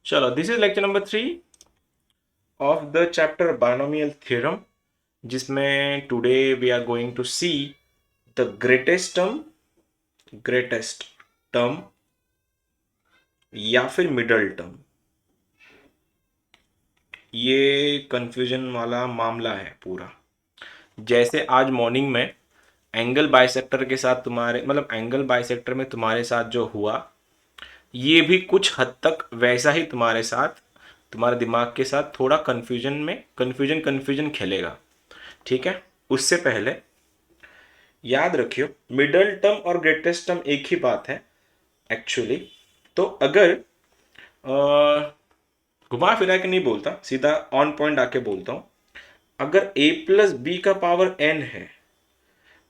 चलो, this is lecture number 3 of the chapter binomial theorem, जिसमें today we are going to see the greatest term या फिर middle term. ये confusion वाला मामला है पूरा। जैसे आज मॉर्निंग में एंगल बाइसेक्टर के साथ तुम्हारे मतलब एंगल बाइसेक्टर में तुम्हारे साथ जो हुआ, ये भी कुछ हद तक वैसा ही तुम्हारे साथ, तुम्हारे दिमाग के साथ थोड़ा कंफ्यूजन खेलेगा। ठीक है, उससे पहले याद रखियो, मिडल टर्म और ग्रेटेस्ट टर्म एक ही बात है एक्चुअली। तो अगर घुमा फिरा के नहीं बोलता, सीधा ऑन पॉइंट आके बोलता हूं। अगर a प्लस बी का पावर n है,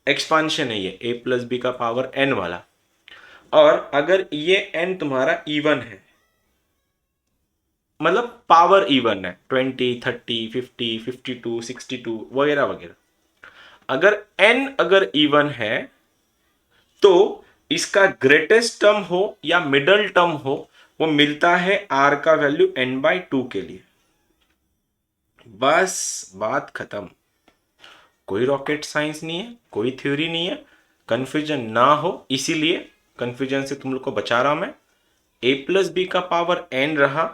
एक्सपांशन है ये a प्लस बी का पावर n वाला, और अगर ये n तुम्हारा इवन है, मतलब पावर इवन है 20, 30, 50, 52, 62 वगैरह वगैरह, अगर n अगर इवन है तो इसका ग्रेटेस्ट टर्म हो या मिडल टर्म हो, वो मिलता है r का वैल्यू n/2 के लिए। बस बात खत्म। कोई रॉकेट साइंस नहीं है, कोई थ्योरी नहीं है, कंफ्यूजन ना हो इसीलिए कंफ्यूजन से तुम लोग को बचा रहा हूं मैं। a प्लस बी का पावर n रहा,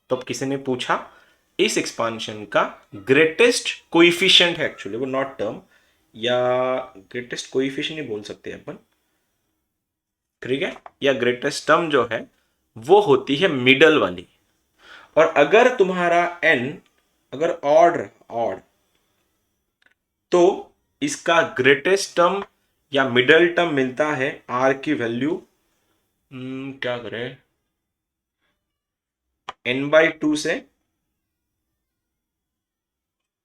तो अब किसी ने पूछा इस एक्सपांशन का ग्रेटेस्ट कोइफिशिएंट है, एक्चुअली वो नॉट टर्म, या ग्रेटेस्ट कोइफिशिएंट ही बोल सकते हैं अपन, ठीक है, या ग्रेटेस्ट टर्म जो है वो होती है मिडल वाली। और अगर तुम्हारा n अगर ऑड तो इसका ग्रेटेस्ट टर्म या मिडल टर्म मिलता है r की वैल्यू क्या करें, n/2 से।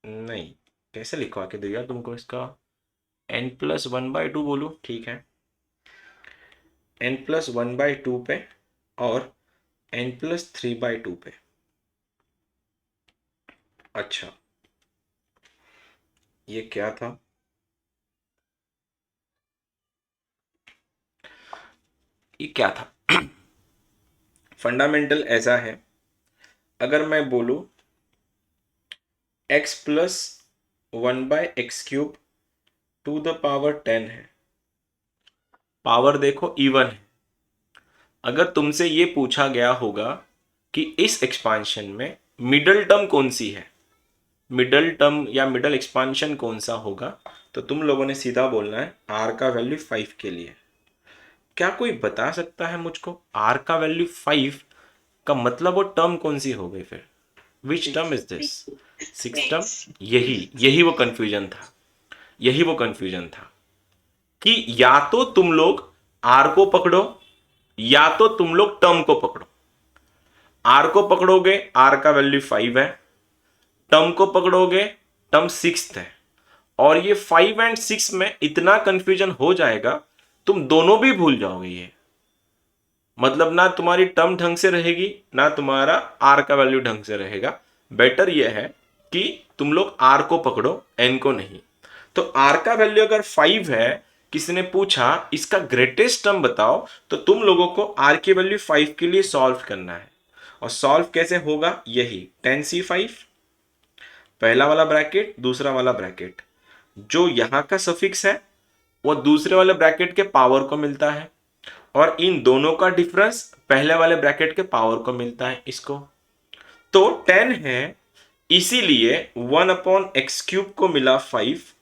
नहीं, कैसे लिखवा के दिया तुमको इसका, n+1/2 बोलूं, ठीक है, n+1/2 पे और n+3/2 पे। अच्छा, ये क्या था, ये क्या था? फंडामेंटल ऐसा है, अगर मैं बोलूं x+1/x³ टू द पावर 10 है, पावर देखो इवन है। अगर तुमसे ये पूछा गया होगा कि इस एक्सपांशन में मिडल टर्म कौन सी है, मिडल टर्म या मिडल एक्सपांशन कौन सा होगा, तो तुम लोगों ने सीधा बोलना है r का वैल्यू 5 के लिए। क्या कोई बता सकता है मुझको r का वैल्यू 5 का मतलब वो टर्म कौन सी हो गई फिर? Which term is this? 6 term. यही वो कंफ्यूजन था, यही वो कंफ्यूजन था कि या तो तुम लोग r को पकड़ो या तो तुम लोग टर्म को पकड़ो। r को पकड़ोगे, r का वैल्यू 5 है, टर्म को पकड़ोगे, टर्म 6 है, और ये 5 एंड 6 में इतना कंफ्यूजन हो जाएगा तुम दोनों भी भूल जाओगे। ये मतलब ना तुम्हारी टर्म ढंग से रहेगी ना तुम्हारा आर का वैल्यू ढंग से रहेगा। बेटर ये है कि तुम लोग आर को पकड़ो, एन को नहीं। तो आर का वैल्यू अगर 5 है, किसी ने पूछा इसका ग्रेटेस्ट टर्म बताओ, तो तुम लोगों को आर की वैल्यू 5 के लिए सॉल्व करना है। और सॉल्व कैसे होगा, यही 10c5, पहला वाला ब्रैकेट दूसरा वाला ब्रैकेट, जो यहां का सफिक्स है वो दूसरे वाले ब्रैकेट के पावर को मिलता है, और इन दोनों का डिफरेंस पहले वाले ब्रैकेट के पावर को मिलता है इसको। तो 10 है, इसीलिए 1/x³ को मिला 5।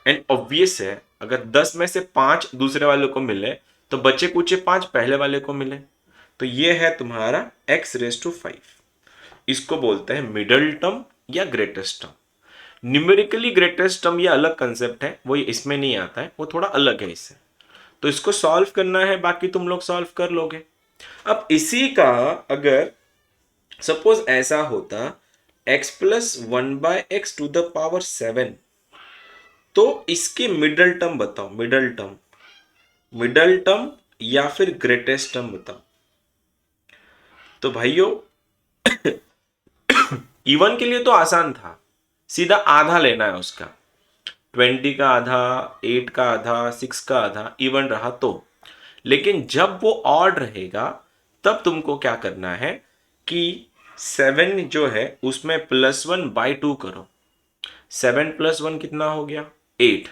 एंड ऑब्वियस है, अगर 10 में से 5 दूसरे वाले को मिले तो बचे कुचे 5 पहले वाले को मिले, तो ये है तुम्हारा x⁵5। इसको बोलते हैं मिडल टर्म या greatest term. Numerically greatest term ये अलग कंसेप्ट है, वो इसमें नहीं आता है, वो थोड़ा अलग है इससे। तो इसको सॉल्व करना है, बाकी तुम लोग सॉल्व कर लोगे। अब इसी का अगर सपोज ऐसा होता x+1/x टू द पावर 7, तो इसके मिडल टर्म बताओ, मिडल टर्म या फिर ग्रेटेस्ट टर्म बताओ। तो भाइयों इवन के लिए तो आसान था, सीधा आधा लेना है उसका, 20 का आधा, 8 का आधा, 6 का आधा, इवन रहा तो। लेकिन जब वो ऑड रहेगा तब तुमको क्या करना है कि 7 जो है उसमें +1/2 करो। 7 + 1 कितना हो गया? 8।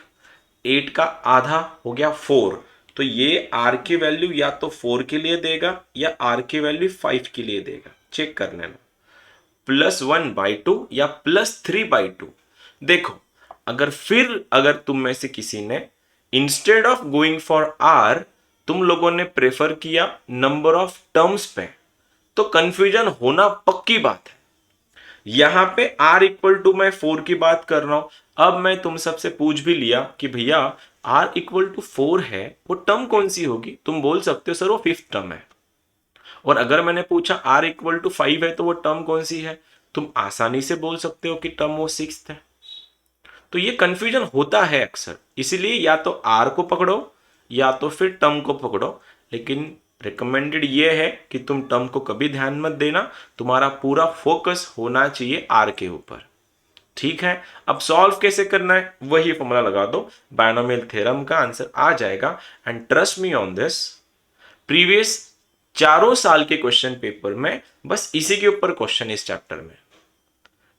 8 का आधा हो गया 4। तो ये r की वैल्यू या तो 4 के लिए देगा या r की वैल्यू 5 के लिए देगा, चेक कर लेना। +1/2 या +3/2। देखो, अगर तुम में से किसी ने instead of going for r तुम लोगों ने प्रेफर किया नंबर ऑफ टर्म्स पे, तो कंफ्यूजन होना पक्की बात है। यहां पे r = मैं 4 की बात कर रहा हूं। अब मैं तुम सबसे पूछ भी लिया कि भैया r = 4 है, वो टर्म कौन सी होगी? तुम बोल सकते हो सर वो 5th टर्म है। और अगर मैंने पूछा r = 5 है तो वो टर्म कौन सी है? तुम आसानी से बोल सकते हो कि टर्म वो 6th है। तो ये कंफ्यूजन होता है अक्सर, इसीलिए या तो r को पकड़ो या तो फिर टर्म को पकड़ो। लेकिन रिकमेंडेड ये है कि तुम टर्म को कभी ध्यान मत देना, तुम्हारा पूरा फोकस होना चाहिए r के ऊपर। ठीक है, अब सॉल्व कैसे करना है? वही फॉर्मूला लगा दो, बायनोमियल थ्योरम का आंसर आ जाएगा। And trust me on this, previous चारों साल के क्वेश्चन पेपर में बस इसी के ऊपर क्वेश्चन, इस चैप्टर में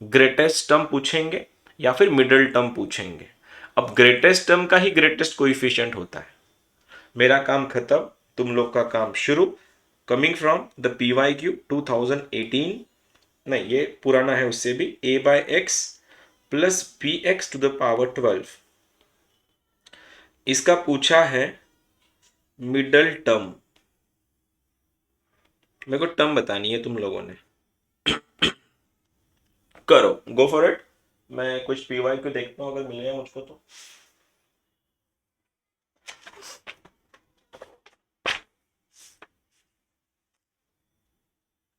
ग्रेटेस्ट टर्म पूछेंगे या फिर मिडिल टर्म पूछेंगे। अब ग्रेटेस्ट टर्म का ही ग्रेटेस्ट कोएफिशिएंट होता है। मेरा काम खत्म, तुम लोग का काम शुरू। कमिंग फ्रॉम द PYQ 2018, नहीं ये पुराना है उससे भी, a/x + bx⁻12। इसका पूछा है मिडल टर्म। मेरे को टर्म बतानी है तुम लोगों ने। करो, गो फॉर इट। मैं कुछ PYQ देखता हूं, अगर मिलेगा मुझको तो।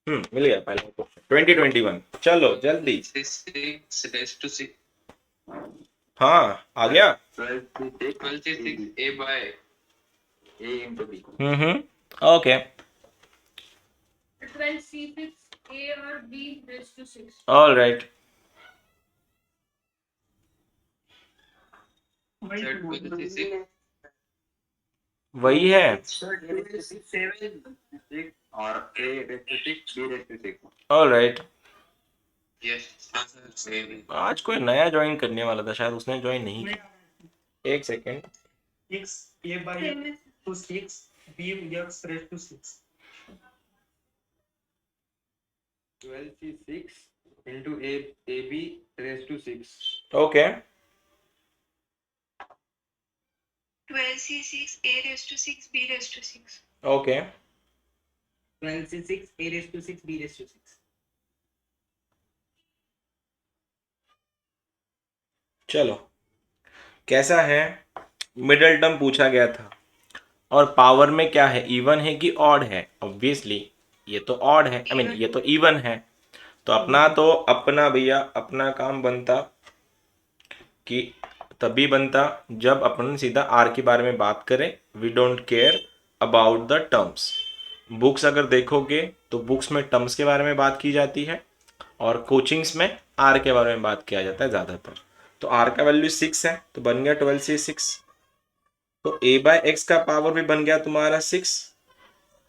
मिल गया पहला क्वेश्चन 2021। चलो जल्दी। 6 हाँ आ गया। 12 a into b। Okay. 12c6 a और b raised to 6। All right. वही है। और a raised to 6 b raised to 6। All right. Yes आज कोई नया ज्वाइन करने वाला था, शायद उसने ज्वाइन नहीं किया। एक second. 6 a/6 bx raised to 6। 12c6 into ab raised to 6। Okay. 12c6 a raised to 6 b raised to 6। Okay. 12c6 a raised to 6 b raised to 6। चलो, कैसा है? मिडिल टर्म पूछा गया था और पावर में क्या है, इवन है कि ऑड है? ऑब्वियसली ये तो ऑड है, आई मीन ये तो इवन है। तो अपना भैया अपना काम बनता कि तभी बनता जब अपन सीधा आर के बारे में बात करें। We don't care about the terms. Books अगर देखोगे तो बुक्स में टर्म्स के बारे में बात की जाती है और कोचिंग्स में आर के बारे में बात किया जाता है ज़्यादातर। तो आर का वैल्यू 6 है तो बन गया 12c6। तो a/x का पावर भी बन गया तुम्हारा 6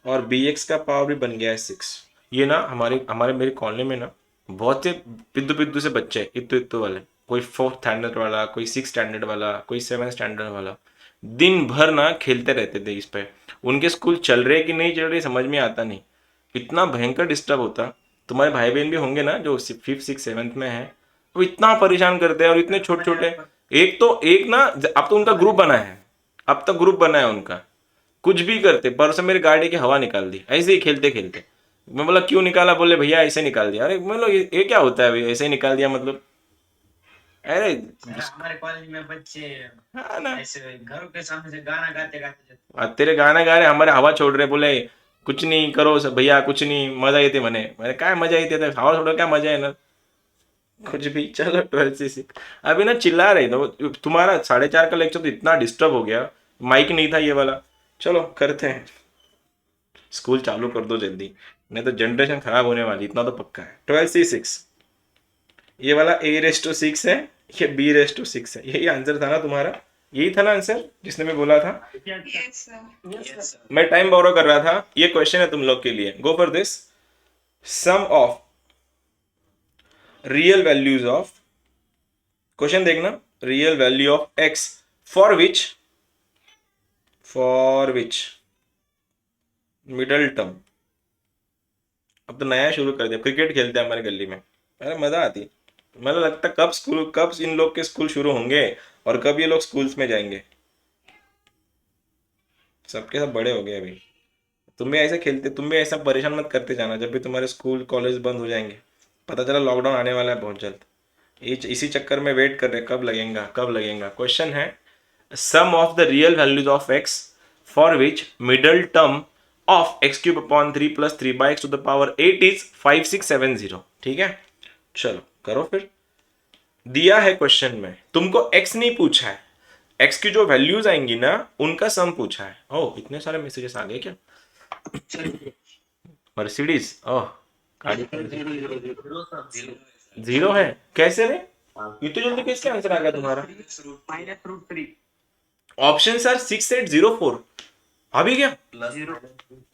और bx का पावर भी बन गया है 6। ये ना हमारे मेरे कॉलोनी में ना बहुत से पिद्दू पिद्दू से बच्चे हैं, इत्तू इत्तू वाले। कोई 4th स्टैंडर्ड वाला, कोई 6th स्टैंडर्ड वाला, कोई 7th स्टैंडर्ड वाला। दिन भर ना खेलते रहते थे इस पे। उनके स्कूल चल रहे कि नहीं चल रहे समझ में आता नहीं, इतना भयंकर डिस्टर्ब होता। तुम्हारे भाई बहन भी होंगे ना जो 5th 6th 7th में है, वो इतना परेशान करते हैं। और इतने छोटे छोटे, एक ना अब तो उनका ग्रुप बना है, अब तक ग्रुप बना है उनका। कुछ भी करते, परसों मेरी गाड़ी की हवा निकाल दी ऐसे ही खेलते खेलते। मैं बोला क्यों निकाला? बोले भैया ऐसे निकाल दिया। अरे मतलब ये क्या होता है भैया, ऐसे ही निकाल दिया मतलब? अरे हमारे कॉलेज में बच्चे हाँ ना, ऐसे घरों के सामने से गाना गाते गाते तेरे गाना गा रहे, हमारे हवा छोड़ रहे। बोले कुछ नहीं करो सब भैया, कुछ नहीं, मजा येते मैंने क्या मजा येते थे, हवा छोड़ो क्या मजा है ना कुछ भी। चलो 12c6 अभी ना चिल्ला रही तो तुम्हारा 4:30 का लेक्चर तो इतना डिस्टर्ब हो गया, माइक नहीं था ये वाला। चलो करते हैं, स्कूल चालू कर दो जल्दी, नहीं तो जनरेशन खराब होने वाली, इतना तो पक्का है। 12c6 ये वाला a⁻6 है, ये b⁻6 है। यही आंसर था ना तुम्हारा? यही था ना आंसर जिसने मैं बोला था? Yes sir. मैं टाइम बोरो कर रहा था। ये क्वेश्चन है तुम लोग के लिए, go for this. Sum of real values of, question देखना, real value of X for which middle term. अब तो नया शुरू कर दिया, क्रिकेट खेलते हैं हमारे गली में, अरे मजा आती है। मतलब लगता है कब इन लोग के स्कूल शुरू होंगे और कब ये लोग स्कूल्स में जाएंगे। सबके सब बड़े हो गए अभी। तुम भी ऐसे खेलते, तुम भी ऐसा परेशान मत करते जाना जब भी तुम्हारे स्कूल कॉलेज बंद हो जाएंगे। पता चला लॉकडाउन आने वाला है बहुत जल्द। इसी चक्कर में वेट कर रहे कब लगेगा कब लगेगा। क्वेश्चन है sum of the real values of X for which middle term of X cube upon 3 plus 3 by X to the power 8 is 5670। ठीक है, चलो करो फिर। दिया है क्वेश्चन में, तुमको एक्स नहीं पूछा है, एक्स की जो वैल्यूज आएंगी ना उनका सम पूछा है। ओह इतने सारे मैसेजेस आ गए क्या। मर्सिडीज, ओह गाड़ी जीरो है कैसे रे, इतनी जल्दी कैसे आंसर आ गया तुम्हारा। -√3 ऑप्शन सर 6804 आ भी गया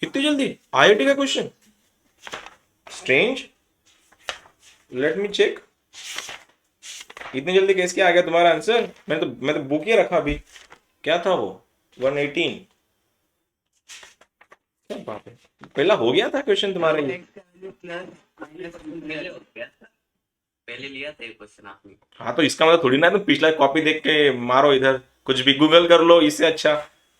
इतनी जल्दी। आईआईटी का question, strange, let me check. इतनी जल्दी कैसे आ गया तुम्हारा आंसर। मैं तो बुक ही रखा अभी। क्या था वो 118, क्या बात है, पहला हो गया था क्वेश्चन तुम्हारा ये। पहले लिया था ये क्वेश्चन आपने। हाँ तो इसका मतलब थोड़ी ना तुम पिछला कॉपी देख के मारो इधर, कुछ भी गूगल कर लो इससे अच्छा।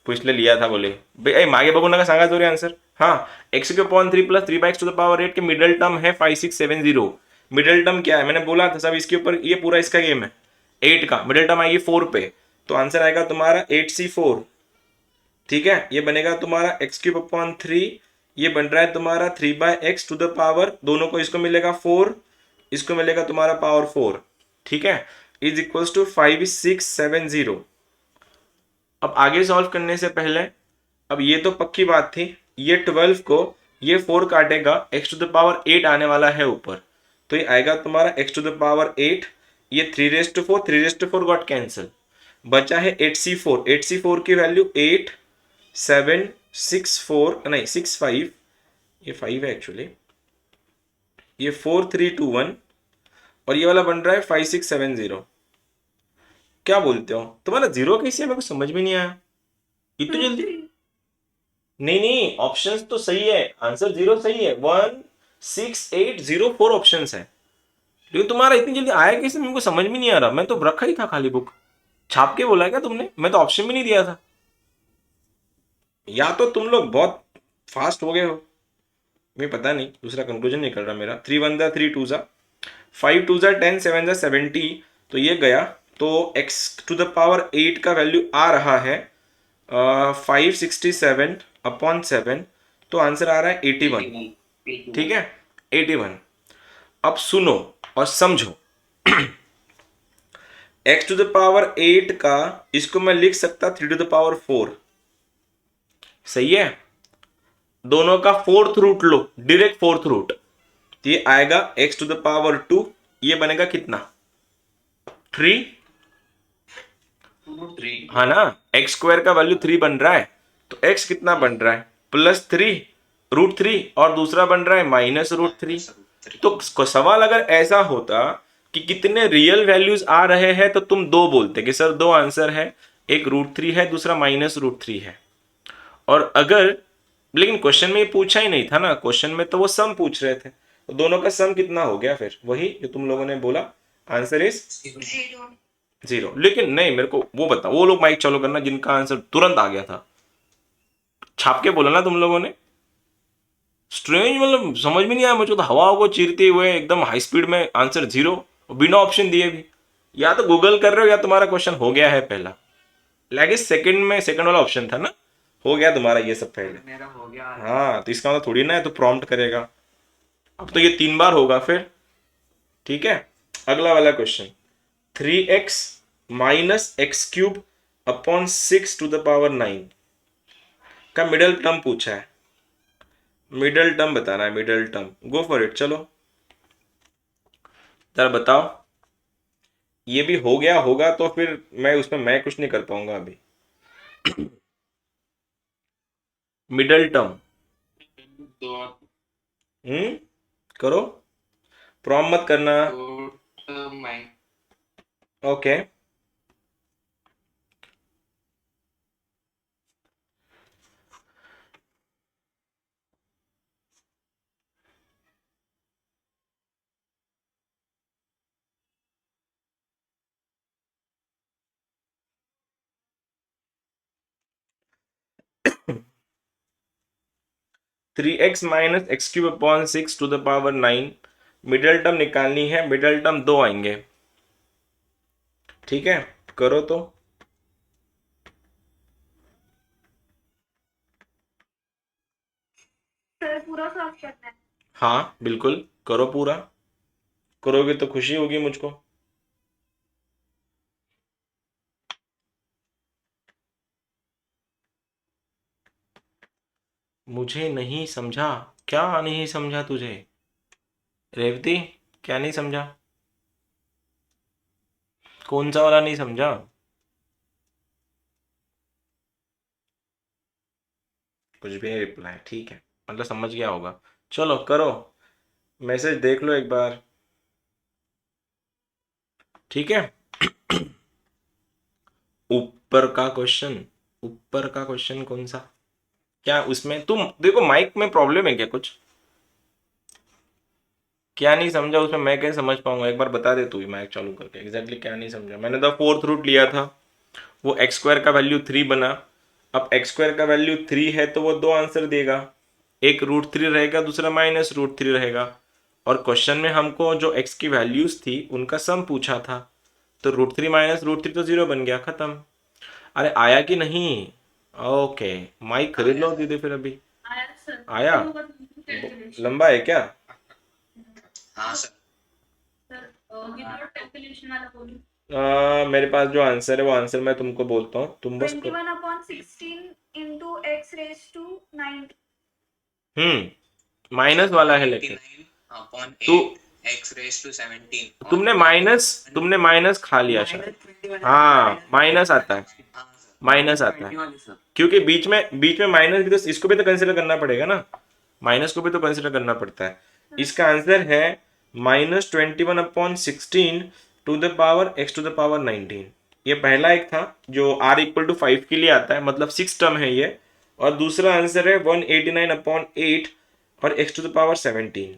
पिछले लिया था बोले भाई मागे बघू नका सांगा जोरी आंसर। हाँ X Q upon 3 plus 3 by X to the power 8 के मिडल टर्म है 5670। मिडल टर्म क्या है मैंने बोला था सब, इसके ऊपर ये पूरा इसका गेम है। 8 का मिडल टर्म आएगी 4 पे, तो आंसर आएगा तुम्हारा 8c4। ठीक है, ये बनेगा तुम्हारा एक्स क्यूब अपॉन 3, ये बन रहा है तुम्हारा 3 by X to the power, दोनों को इसको मिलेगा 4, इसको मिलेगा तुम्हारा पावर 4। ठीक है, इज इक्वल्स टू 5670। अब आगे सॉल्व करने से पहले, अब ये तो पक्की बात थी, ये 12 को ये 4 काटेगा, एक्स टू द पावर 8 आने वाला है ऊपर, तो ये आएगा तुम्हारा एक्स टू द पावर 8, ये 3 to 4 गॉट कैंसिल, बचा है 8c4। 8c4 की वैल्यू 8 7 6 4 नहीं 6 5, ये 5 है एक्चुअली, ये 4 3 2 1 और ये वाला बन रहा है 5670। क्या बोलते हो तुम्हारा जीरो कैसे है, मेरे को समझ में नहीं आया इतनी जल्दी। नहीं नहीं ऑप्शंस तो सही है, आंसर जीरो सही है, 16804 ऑप्शंस है, लेकिन तुम्हारा इतनी जल्दी आया कैसे मेरे को समझ में नहीं आ रहा। मैं तो रखा ही था खाली बुक, छाप के बोला क्या तुमने, मैं तो ऑप्शन भी नहीं दिया था। या तो तुम लोग बहुत फास्ट हो गए हो, मैं पता नहीं, दूसरा कंक्लूजन निकल रहा मेरा। 3 1 3 2 5 2 10 7 70, तो ये गया, तो x टू द पावर 8 का वैल्यू आ रहा है 567 अपॉन 7, तो आंसर आ रहा है 81। ठीक है 81। अब सुनो और समझो, x टू द पावर 8 का इसको मैं लिख सकता 3 टू द पावर 4, सही है, दोनों का फोर्थ रूट लो, डायरेक्ट फोर्थ रूट, तो ये आएगा x टू द पावर 2, ये बनेगा कितना 3, हाँ ना, x स्क्वायर का वैल्यू 3 बन रहा है, तो x कितना बन रहा है +3 √3, और दूसरा बन रहा है -√3। तो सवाल अगर ऐसा होता कि कितने रियल वैल्यूज आ रहे हैं तो तुम दो बोलते कि सर दो आंसर है, एक √3 है दूसरा -√3 है। और अगर, लेकिन क्वेश्चन में ये पूछा ही नहीं था ना, क्वेश्चन में तो वो सम पूछ रहे थे, तो दोनों का सम कितना हो गया फिर, वही जो तुम लोगों ने बोला, आंसर इज 0। लेकिन नहीं, मेरे को वो बताओ, वो लोग माइक चालू करना जिनका आंसर तुरंत आ गया था, छाप के बोला ना तुम लोगों ने। स्ट्रेंज, मतलब समझ में नहीं आया मुझे तो, हवा को चीरते हुए एकदम हाई स्पीड में आंसर 0, बिना ऑप्शन दिए भी। या तो गूगल कर रहे हो या तुम्हारा क्वेश्चन हो गया है पहला, लगे सेकंड में सेकंड वाला ऑप्शन था ना, हो गया तुम्हारा ये सब पहले। मेरा हो गया। हाँ तो इसका मतलब थोड़ी ना है तो प्रॉम्प्ट करेगा, अब तो ये 3 बार होगा फिर। ठीक है, अगला वाला question, 3x minus X cube upon 6 to the power 9 का मिडल टर्म पूछा है। मिडल टर्म बताना है, middle term, go for it, चलो जरा बताओ। ये भी हो गया होगा तो फिर मैं उसमें मैं कुछ नहीं कर पाऊंगा अभी। मिडल टर्म, करो, प्रॉम मत करना। तो mind okay, three X minus X cube upon 6 to the power 9, middle term निकालनी है, मिडल टर्म 2 आएंगे। ठीक है, करो तो। सर पूरा सॉल्व करना है। हाँ बिल्कुल, करो पूरा, करोगे तो खुशी होगी मुझको। मुझे नहीं समझा, क्या नहीं समझा तुझे रेवती, क्या नहीं समझा, कौन सा वाला नहीं समझा? कुछ भी रिप्लाई, ठीक है, मतलब समझ गया होगा। चलो करो, मैसेज देख लो एक बार। ठीक है, ऊपर का क्वेश्चन, ऊपर का क्वेश्चन कौन सा, क्या उसमें तुम देखो माइक में प्रॉब्लम है क्या कुछ? क्या नहीं समझा उसमें, मैं कैसे समझ पाऊंगा, एक बार बता दे तू ही माइक चालू करके, एग्जैक्टली क्या नहीं समझा। मैंने तो फोर्थ रूट लिया था, वो एक्स स्क्वायर का वैल्यू 3 बना। अब एक्स स्क्वायर का वैल्यू 3 है तो वो दो आंसर देगा, एक √3 रहेगा, दूसरा -√3 रहेगा। और क्वेश्चन में हमको जो एक्स की वैल्यूज थी उनका सम पूछा था, तो √3 -√3 तो 0 बन गया, खत्म। अरे आया कि नहीं? ओके, माइक खरीद लो दीदी फिर अभी। आया सर। आया? तो होगा कैलकुलेशन। लंबा है क्या? हाँ सर। सर विदाउट कैलकुलेशन वाला बोलो। मेरे पास जो आंसर है वो आंसर मैं तुमको बोलता हूँ, तुम बस 21/16 into x raised to 9। Minus वाला है लेकिन अपॉन तू 8 x रेज टू 17 तुमने माइनस खा लिया शायद। हाँ माइनस आता है, माइनस आता है, क्योंकि बीच में माइनस भी, तो इसको भी तो कंसिडर करना पड़ेगा ना, माइनस को भी तो कंसिडर करना पड़ता है। इसका आंसर है -21/16 to the power x to the power 19। ये पहला एक था जो r = 5 के लिए आता है, मतलब 6 टर्म है ये। और दूसरा आंसर है 189/8 और x टू द पावर 17।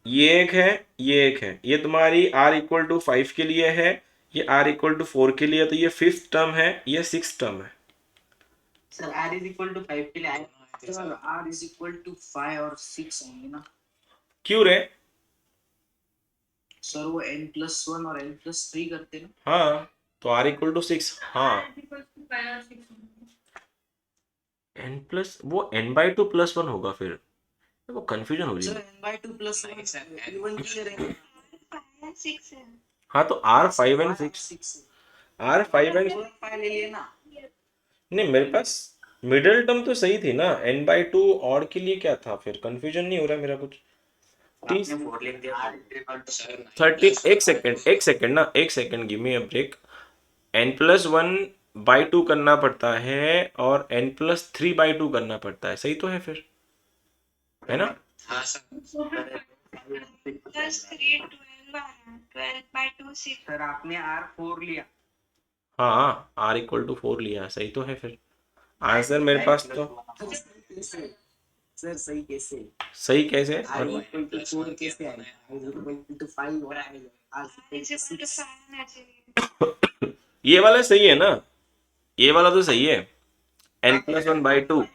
ये एक है, ये एक है, ये तुम्हारी r = 5 के लिए है, ये r = 4 के लिए, तो ये 5th टर्म है, ये 6th टर्म है। सर r = 5 के लिए आए, सर r = 5 और 6 होंगे ना क्यों रे? सर, वो n+1 और n+3 करते ना। हाँ तो r = 6, हाँ वो n/2 + 1 होगा, फिर वो कंफ्यूजन हो रही सर है। n/2 + 1 इवन क्लियर है। 6 है। हाँ तो r5 and 6, r5 and 5 ले लिए ना। नहीं, मेरे पास मिडिल टर्म तो सही थी ना, n/2 और के लिए क्या था, फिर कंफ्यूजन नहीं हो रहा मेरा कुछ। 30 आपने 4 लिख दिया। 30, एक सेकेंड ना, एक second, give me a break. n+1/2 करना पड़ता है और n+3/2 करना पड़ता है, सही तो है फिर, है ना? हाँ सर। +3 12/2 6। सर आपने r4 लिया। हाँ r = 4 लिया, सही तो है फिर आंसर मेरे पास तो। सर सही कैसे? सही कैसे? r = 4 कैसे आएगा? r = 5 और r = 6। 5 आना चाहिए। ये वाला सही है ना, ये वाला तो सही है, n+1/2।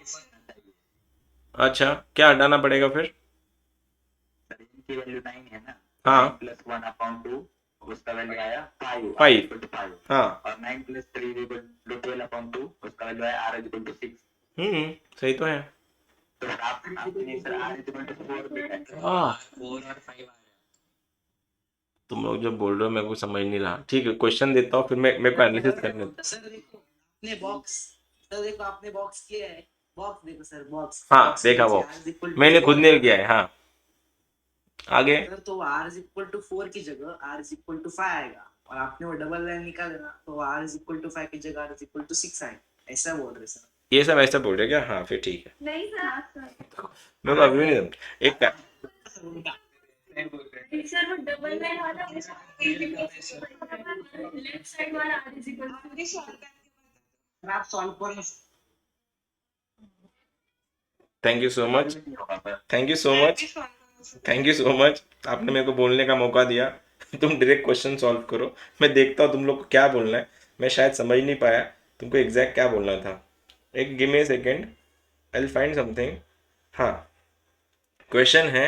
अच्छा, क्या हटाना पड़ेगा फिर? की वैल्यू 9 है ना, हाँ 9+1/2 उसका वैल्यू आया 5, 5, 5 हाँ और 9+3 = 12/2 उसका वैल्यू आया r = 6। सही तो है। तो आपने सर r = 4 लिखा है। आह, 4 और 5 आ रहा तुम लोग जब बोल रहे हो मेरे को समझ नहीं रहा। ठीक है, क्वेश्चन देता हूँ, फिर मैं मेरे को एनालिसिस करने दो। सर देखो आपने बॉक्स, सर देखो आपने बॉक्स किया है, बॉक्स देखो सर, बॉक्स। हाँ देखा वो, मैंने खुद नहीं किया है। हाँ आगे। सर तो r = 4 की जगह r = 5 आएगा, और आपने वो डबल लाइन निकाला ना, तो r = 5 की जगह r = 6 आएगा, ऐसा बोल रहे सर। ये सब ऐसा बोल रहे क्या? हाँ फिर ठीक है, नहीं सर। मेरे को अभी भी नहीं समझ। एक सर वो डबल लाइन वाला लेफ्ट साइड वाला r is equal to अभी सॉल्व करके बता आप सॉल्व करो थैंक यू सो मच, नहीं होगा पर थैंक यू सो मैं मच, भी सॉल्व करूँ थैंक यू सो मच। आपने मेरे को बोलने का मौका दिया। तुम डायरेक्ट क्वेश्चन सॉल्व करो, मैं देखता हूँ तुम लोग को क्या बोलना है। मैं शायद समझ नहीं पाया तुमको एग्जैक्ट क्या बोलना था। एक give me second, I will find something. हाँ, क्वेश्चन है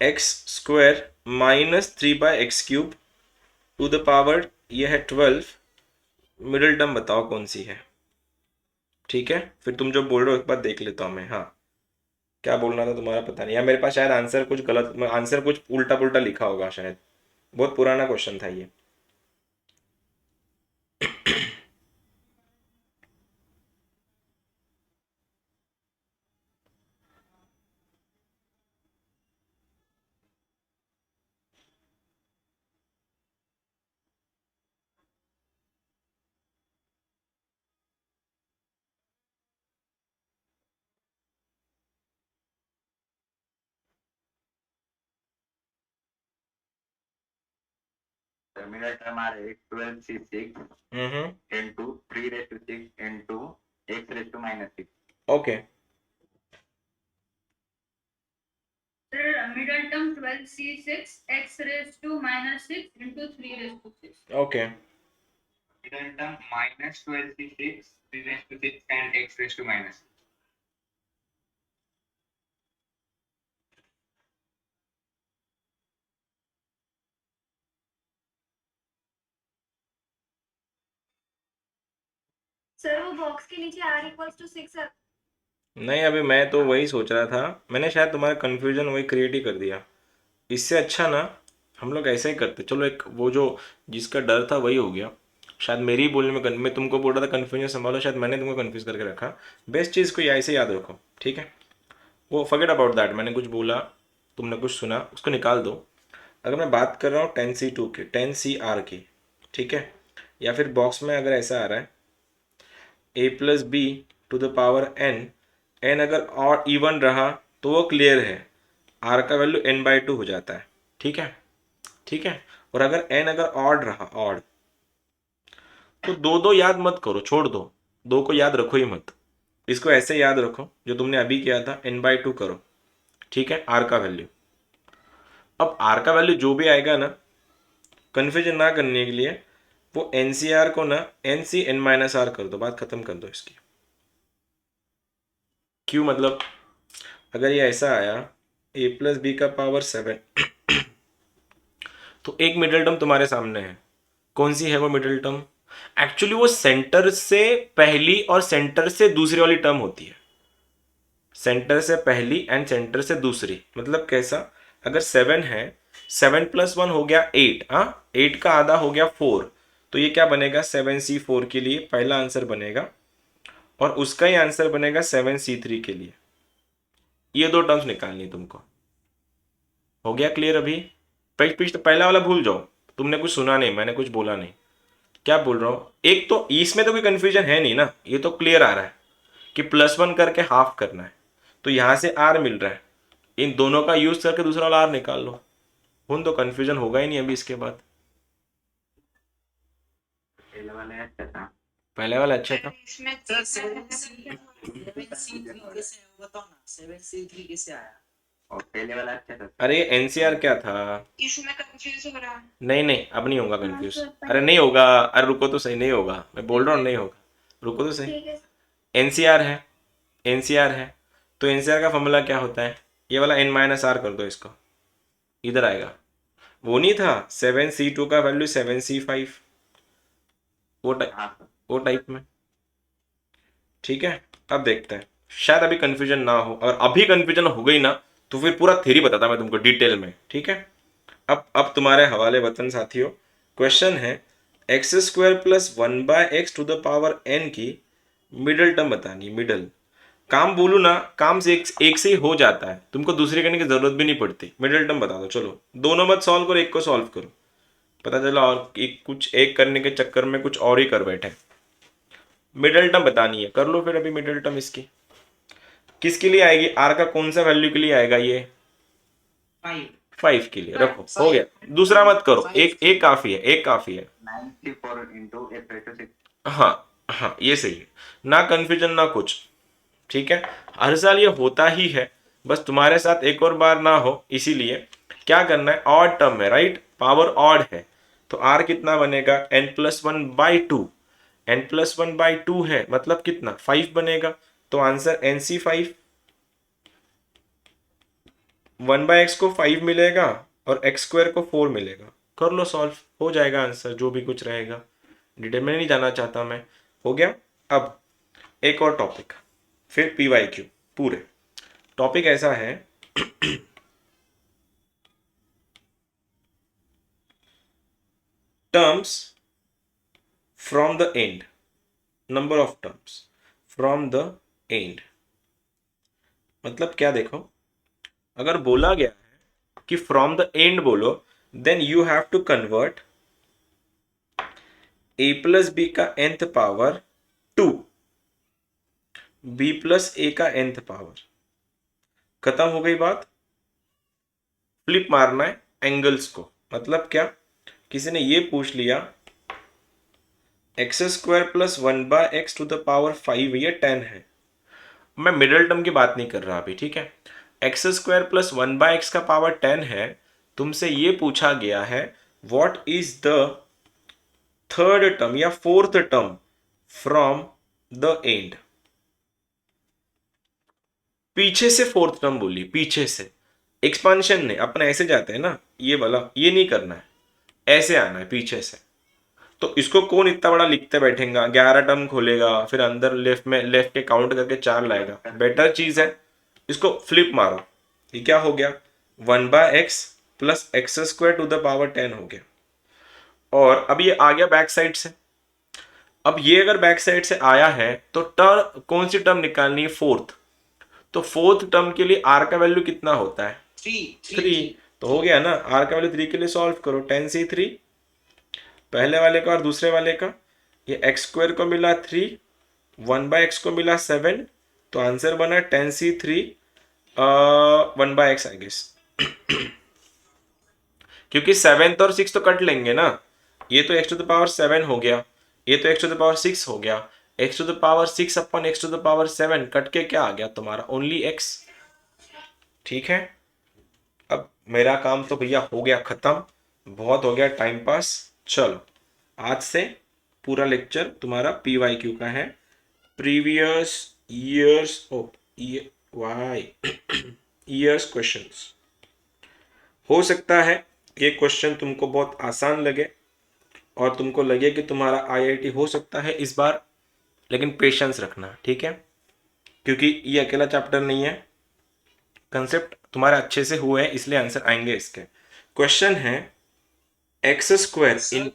X square minus 3/x³ to the power, ये है 12, मिडिल टर्म बताओ कौन सी है। ठीक है, फिर तुम जो बोल रहे हो एक बार देख लेता हूँ मैं। हाँ, क्या बोलना था तुम्हारा पता नहीं, या मेरे पास शायद आंसर कुछ गलत, आंसर कुछ उल्टा पुल्टा लिखा होगा शायद। बहुत पुराना क्वेश्चन था ये। टर्मिनल टर्म आ रहे 12c6 into 3 raised to 6 into x raised to -6. Okay, sir middle term 12c6 x raised to -6 into 3 raised to 6. Okay, Middle term minus 12c6, 3 raised to 6 and x raised to minus. Sir वो box के नीचे r equals to 6 है। नहीं अभी मैं तो वही सोच रहा था, मैंने शायद तुम्हारा कन्फ्यूजन वही क्रिएट ही कर दिया। इससे अच्छा ना हम लोग ऐसे ही करते, चलो एक वो जो जिसका डर था वही हो गया। शायद मेरी ही बोलने में मैं तुमको बोल रहा था कन्फ्यूजन संभालो, शायद मैंने तुमको कन्फ्यूज करके रखा। बेस्ट चीज़ को ऐसे याद रखो, ठीक है। वो फॉरगेट अबाउट दैट, मैंने कुछ बोला तुमने कुछ सुना उसको निकाल दो। अगर मैं बात कर रहा हूँ 10c2 की, 10cr की, ठीक है, या फिर बॉक्स में अगर ऐसा आ रहा है a+b to the power n, n अगर और इवन रहा तो वो क्लियर है, r का वैल्यू n/2 हो जाता है, ठीक है, ठीक है। और अगर n अगर ऑड रहा, ऑड, तो दो याद मत करो, छोड़ दो, दो को याद रखो ही मत। इसको ऐसे याद रखो जो तुमने अभी किया था, n/2 करो, ठीक है, r का वैल्यू। अब r का वैल्यू जो भी आएगा ना, कन्फ्यूजन ना करने के लिए वो NCR को ना NC n-r कर दो, बात खत्म कर दो इसकी। क्यों, मतलब अगर ये ऐसा आया a+b का पावर 7 तो एक मिडिल टर्म तुम्हारे सामने है, कौन सी है वो मिडिल टर्म? एक्चुअली वो सेंटर से पहली और सेंटर से दूसरी वाली टर्म होती है। सेंटर से पहली एंड सेंटर से दूसरी, मतलब कैसा, अगर 7 है, 7 + 1 हो गया 8, हाँ 8 का आधा हो गया 4, तो ये क्या बनेगा 7c4 के लिए पहला आंसर बनेगा, और उसका ही आंसर बनेगा 7c3 के लिए। ये दो टर्म्स निकालनी तुमको। हो गया क्लियर? अभी पहला वाला भूल जाओ, तुमने कुछ सुना नहीं, मैंने कुछ बोला नहीं। क्या बोल रहा हूँ, एक तो इसमें तो कोई कंफ्यूजन है नहीं ना, ये तो क्लियर आ रहा है कि +1 करके हाफ करना है, तो यहां से r मिल रहा है, इन दोनों का यूज करके दूसरा वाला r निकाल लो, उन तो कंफ्यूजन होगा ही नहीं अभी इसके बाद। पहले वाला अच्छा था। पहले वाला अच्छा था। इसमें सर तीन 7c3 कैसे है बताओ ना, 7c3 कैसे आया? और पहले वाला अच्छा था। अरे ये एनसीआर क्या था? इसमें कंफ्यूज हो रहा है। नहीं अब नहीं होगा कंफ्यूज। हाँ, सर, अरे नहीं होगा, अरे रुको तो सही, नहीं होगा, मैं बोल रहा हूँ नहीं होगा, रुको तो सही। ठीक है। एनसीआर है, एनसीआर है, तो एनसीआर का फॉर्मूला क्या होता है, ये वाला n-r कर दो इसको, इधर आएगा। वो नहीं था 7c2 का वैल्यू 7c5, वो हाँ सर। वो टाइप में, ठीक है। अब देखते हैं, शायद अभी कंफ्यूजन ना हो, और अभी कंफ्यूजन हो गई ना तो फिर पूरा थ्योरी बताता मैं तुमको डिटेल में, ठीक है। अब तुम्हारे हवाले वतन साथियों, क्वेश्चन है x² + 1/x to the power n की मिडल टर्म बतानी। मिडल काम बोलू ना, काम से एक से ही हो जाता है, तुमको दूसरे करने की जरूरत भी नहीं पड़ती। मिडल टर्म बता दो, चलो दोनों मत सॉल्व करो, एक को सॉल्व करो, पता चला और कुछ एक करने के चक्कर में कुछ और ही कर बैठे। मिडल टर्म बतानी है, कर लो फिर अभी मिडल टर्म। इसकी किसके लिए आएगी, आर का कौन सा वैल्यू के लिए आएगा ये? 5 के लिए रखो, हो गया। दूसरा मत करो, एक काफी है, एक काफी है। 94 into x raised to 6. हाँ हाँ, ये सही है, ना कंफ्यूजन ना कुछ। ठीक है, हर साल ये होता ही है, बस तुम्हारे साथ एक और बार ना हो, इसीलिए क्या करना है, ऑड टर्म है, राइट, पावर ऑड है, तो r कितना बनेगा, n+1/2। n+1/2 है मतलब कितना, 5 बनेगा, तो आंसर NC5। 1/x को 5 मिलेगा और x² को 4 मिलेगा, कर लो सॉल्व, हो जाएगा आंसर, जो भी कुछ रहेगा, डिटेल में नहीं जाना चाहता मैं। हो गया। अब एक और टॉपिक, फिर PYQ पूरे। टॉपिक ऐसा है terms from the end, number of terms from the end, मतलब क्या, देखो अगर बोला गया है कि फ्रॉम द एंड बोलो, then you have to convert a+b का nth पावर टू b+a का nth पावर। खत्म हो गई बात। फ्लिप मारना है एंगल्स को, मतलब क्या, किसी ने ये पूछ लिया x² + 1/x to the power 5, ये 10 है, मैं मिडल टर्म की बात नहीं कर रहा अभी, ठीक है। x² + 1/x का पावर 10 है, तुमसे ये पूछा गया है what is the third term या fourth term from the end. पीछे से फोर्थ टर्म बोली, पीछे से, एक्सपांशन ने अपन ऐसे जाते हैं ना, ये वाला, ये नहीं करना है, ऐसे आना है पीछे से। तो इसको कौन इतना बड़ा लिखते बैठेगा, 11 टर्म खोलेगा, फिर अंदर लेफ्ट में, लेफ्ट के काउंट करके 4 लाएगा, बेटर चीज है इसको फ्लिप मारो। ये क्या हो गया, 1/x + x² to the power 10 हो गया। और अब ये आ गया बैक साइड से, अब ये अगर बैक साइड से आया है तो टर्म, कौन सी टर्म निकालनी है, फोर्थ। तो फोर्थ टर्म के लिए r का वैल्यू कितना होता है, 3। तो हो गया ना, r का वैल्यू 3 के लिए सॉल्व करो, 10c3 पहले वाले का और दूसरे वाले का, ये x² को मिला 3, 1/x को मिला 7, तो आंसर बना 10c3 1/x आई गेस। क्योंकि 7 और 6 तो कट लेंगे ना, ये तो x to the power 7 हो गया, ये तो x to the power 6 हो गया, x to the power 6 upon x to the power 7 cut के क्या आ गया तुम्हारा, ओनली x। ठीक है, अब मेरा काम तो भैया हो गया खत्म, बहुत हो गया टाइम पास। चलो आज से पूरा लेक्चर तुम्हारा PYQ का है, प्रीवियस ईयर्स ईयर्स क्वेश्चंस। हो सकता है ये क्वेश्चन तुमको बहुत आसान लगे और तुमको लगे कि तुम्हारा IIT हो सकता है इस बार, लेकिन पेशेंस रखना, ठीक है, क्योंकि ये अकेला चैप्टर नहीं है, कंसेप्ट तुम्हारे अच्छे से हुए हैं, इसलिए आंसर आएंगे इसके। क्वेश्चन है x² इन,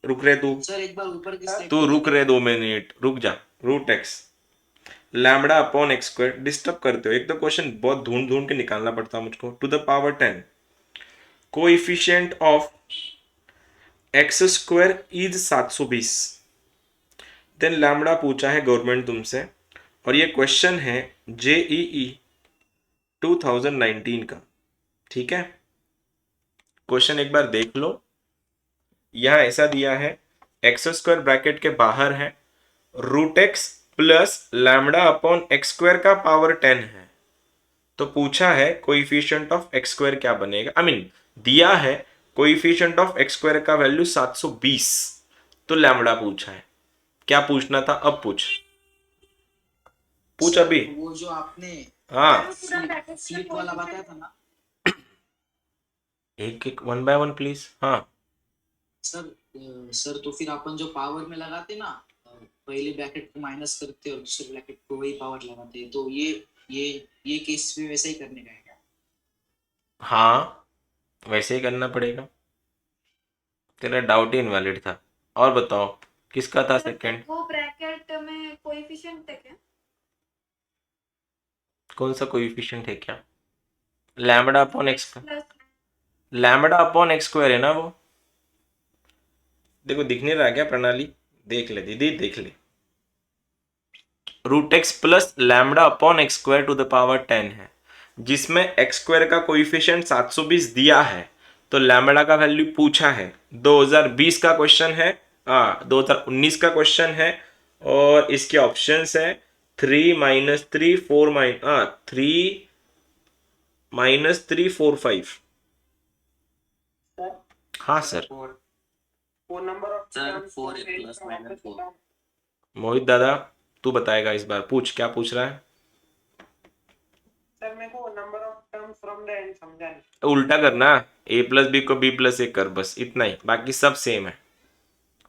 रुक रहे तू, सर एक बार ऊपर की स्टेप तू रुक रहे 2 मिनट, रुक जा, √x λ/x², डिस्टर्ब करते हो, एक तो क्वेश्चन बहुत ढूंढ ढूंढ के निकालना पड़ता है मुझको, to the power 10 coefficient of x² is 720, then lambda पूछा है गवर्नमेंट तुमसे, और ये क्वेश्चन है JEE 2019 का, ठीक है। क्वेश्चन एक बार देख लो, यहां ऐसा दिया है x² ब्रैकेट के बाहर है, √x + λ/x² का पावर 10 है, तो पूछा है कोएफिशिएंट ऑफ x² क्या बनेगा, आई मीन दिया है कोएफिशिएंट ऑफ x² का वैल्यू 720, तो लैम्बडा पूछा है, क्या पूछना था, अब पूछ अभी। वो जो आपने हाँ फ्लिप वाला बताया था ना एक एक 1 by 1 प्लीज। हाँ सर, तो फिर अपन जो पावर में लगाते ना, पहले ब्रैकेट को माइनस करते और दूसरे ब्रैकेट को वही पावर लगाते, तो ये केस भी वैसा ही करने का है क्या? हाँ वैसे ही करना पड़ेगा, तेरा डाउट ही इनवैलिड था। और बताओ किसका था सेकंड, वो ब्रैकेट में कोएफिशिएंट है क्या? कौन सा कोएफिशिएंट है क्या, λ/x का, प्लस λ/x² है ना वो, देखो दिख नहीं रहा क्या प्रणाली, देख ले दीदी, देख ले, √x + λ/x² to the power 10 है, जिसमें एक्स स्क्वायर का कोइफिशिएंट 720 दिया है, तो लैम्बडा का वैल्यू पूछा है। 2020 का क्वेश्चन है, 2019 का क्वेश्चन है, और इसके ऑप्शंस है 3 - 3 4 3 - 3 4 5। हाँ सर। Sir 4 plus minus 4। मोहित दादा तू बताएगा इस बार, पूछ क्या पूछ रहा है। सर मेरे को number of terms from the and समझा नहीं। उल्टा करना, a प्लस बी को b प्लस ए कर, बस इतना ही, बाकी सब सेम है।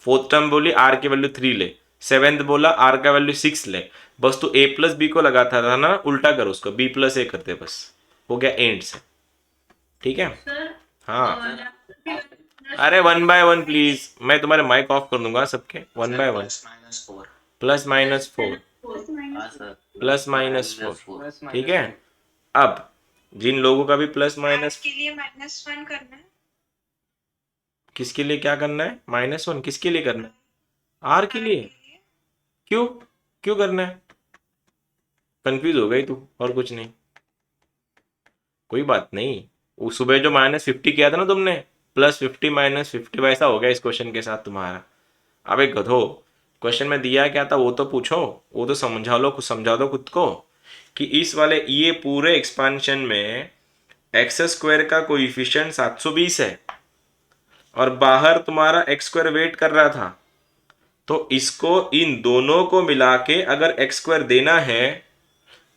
फोर्थ टर्म बोली r की वैल्यू 3 ले, सेवेंथ बोला r का वैल्यू 6 ले, बस तू a प्लस बी को लगाता था ना, उल्टा कर उसको, b प्लस ए करते, बस हो गया एंड से। ठीक है। सर हाँ अरे 1 by 1 प्लीज, मैं तुम्हारे माइक ऑफ कर दूंगा सबके। 1 by 1 plus minus 4। Plus minus 4 हाँ सर। Plus minus 4। प्लस ठीक है। अब जिन लोगों का भी प्लस माइनस, के लिए -1 करना है। किसके लिए क्या करना है, -1 किसके लिए करना है, आर के लिए। क्यों क्यों करना है, कंफ्यूज हो गई तू, और कुछ नहीं, कोई बात नहीं। वो सुबह जो -50 किया था ना तुमने, +50 -50 वैसा हो गया इस क्वेश्चन के साथ तुम्हारा। अब एक गधो, क्वेश्चन में दिया क्या था वो तो पूछो, वो तो समझा लो, कुछ समझा दो खुद को, कि इस वाले ये पूरे एक्सपांशन में एक्स स्क्वायर का कोइफिशिएंट 720 है, और बाहर तुम्हारा एक्स स्क्वायर वेट कर रहा था, तो इसको इन दोनों को मिला के अगर एक्स स्क्वायर देना है,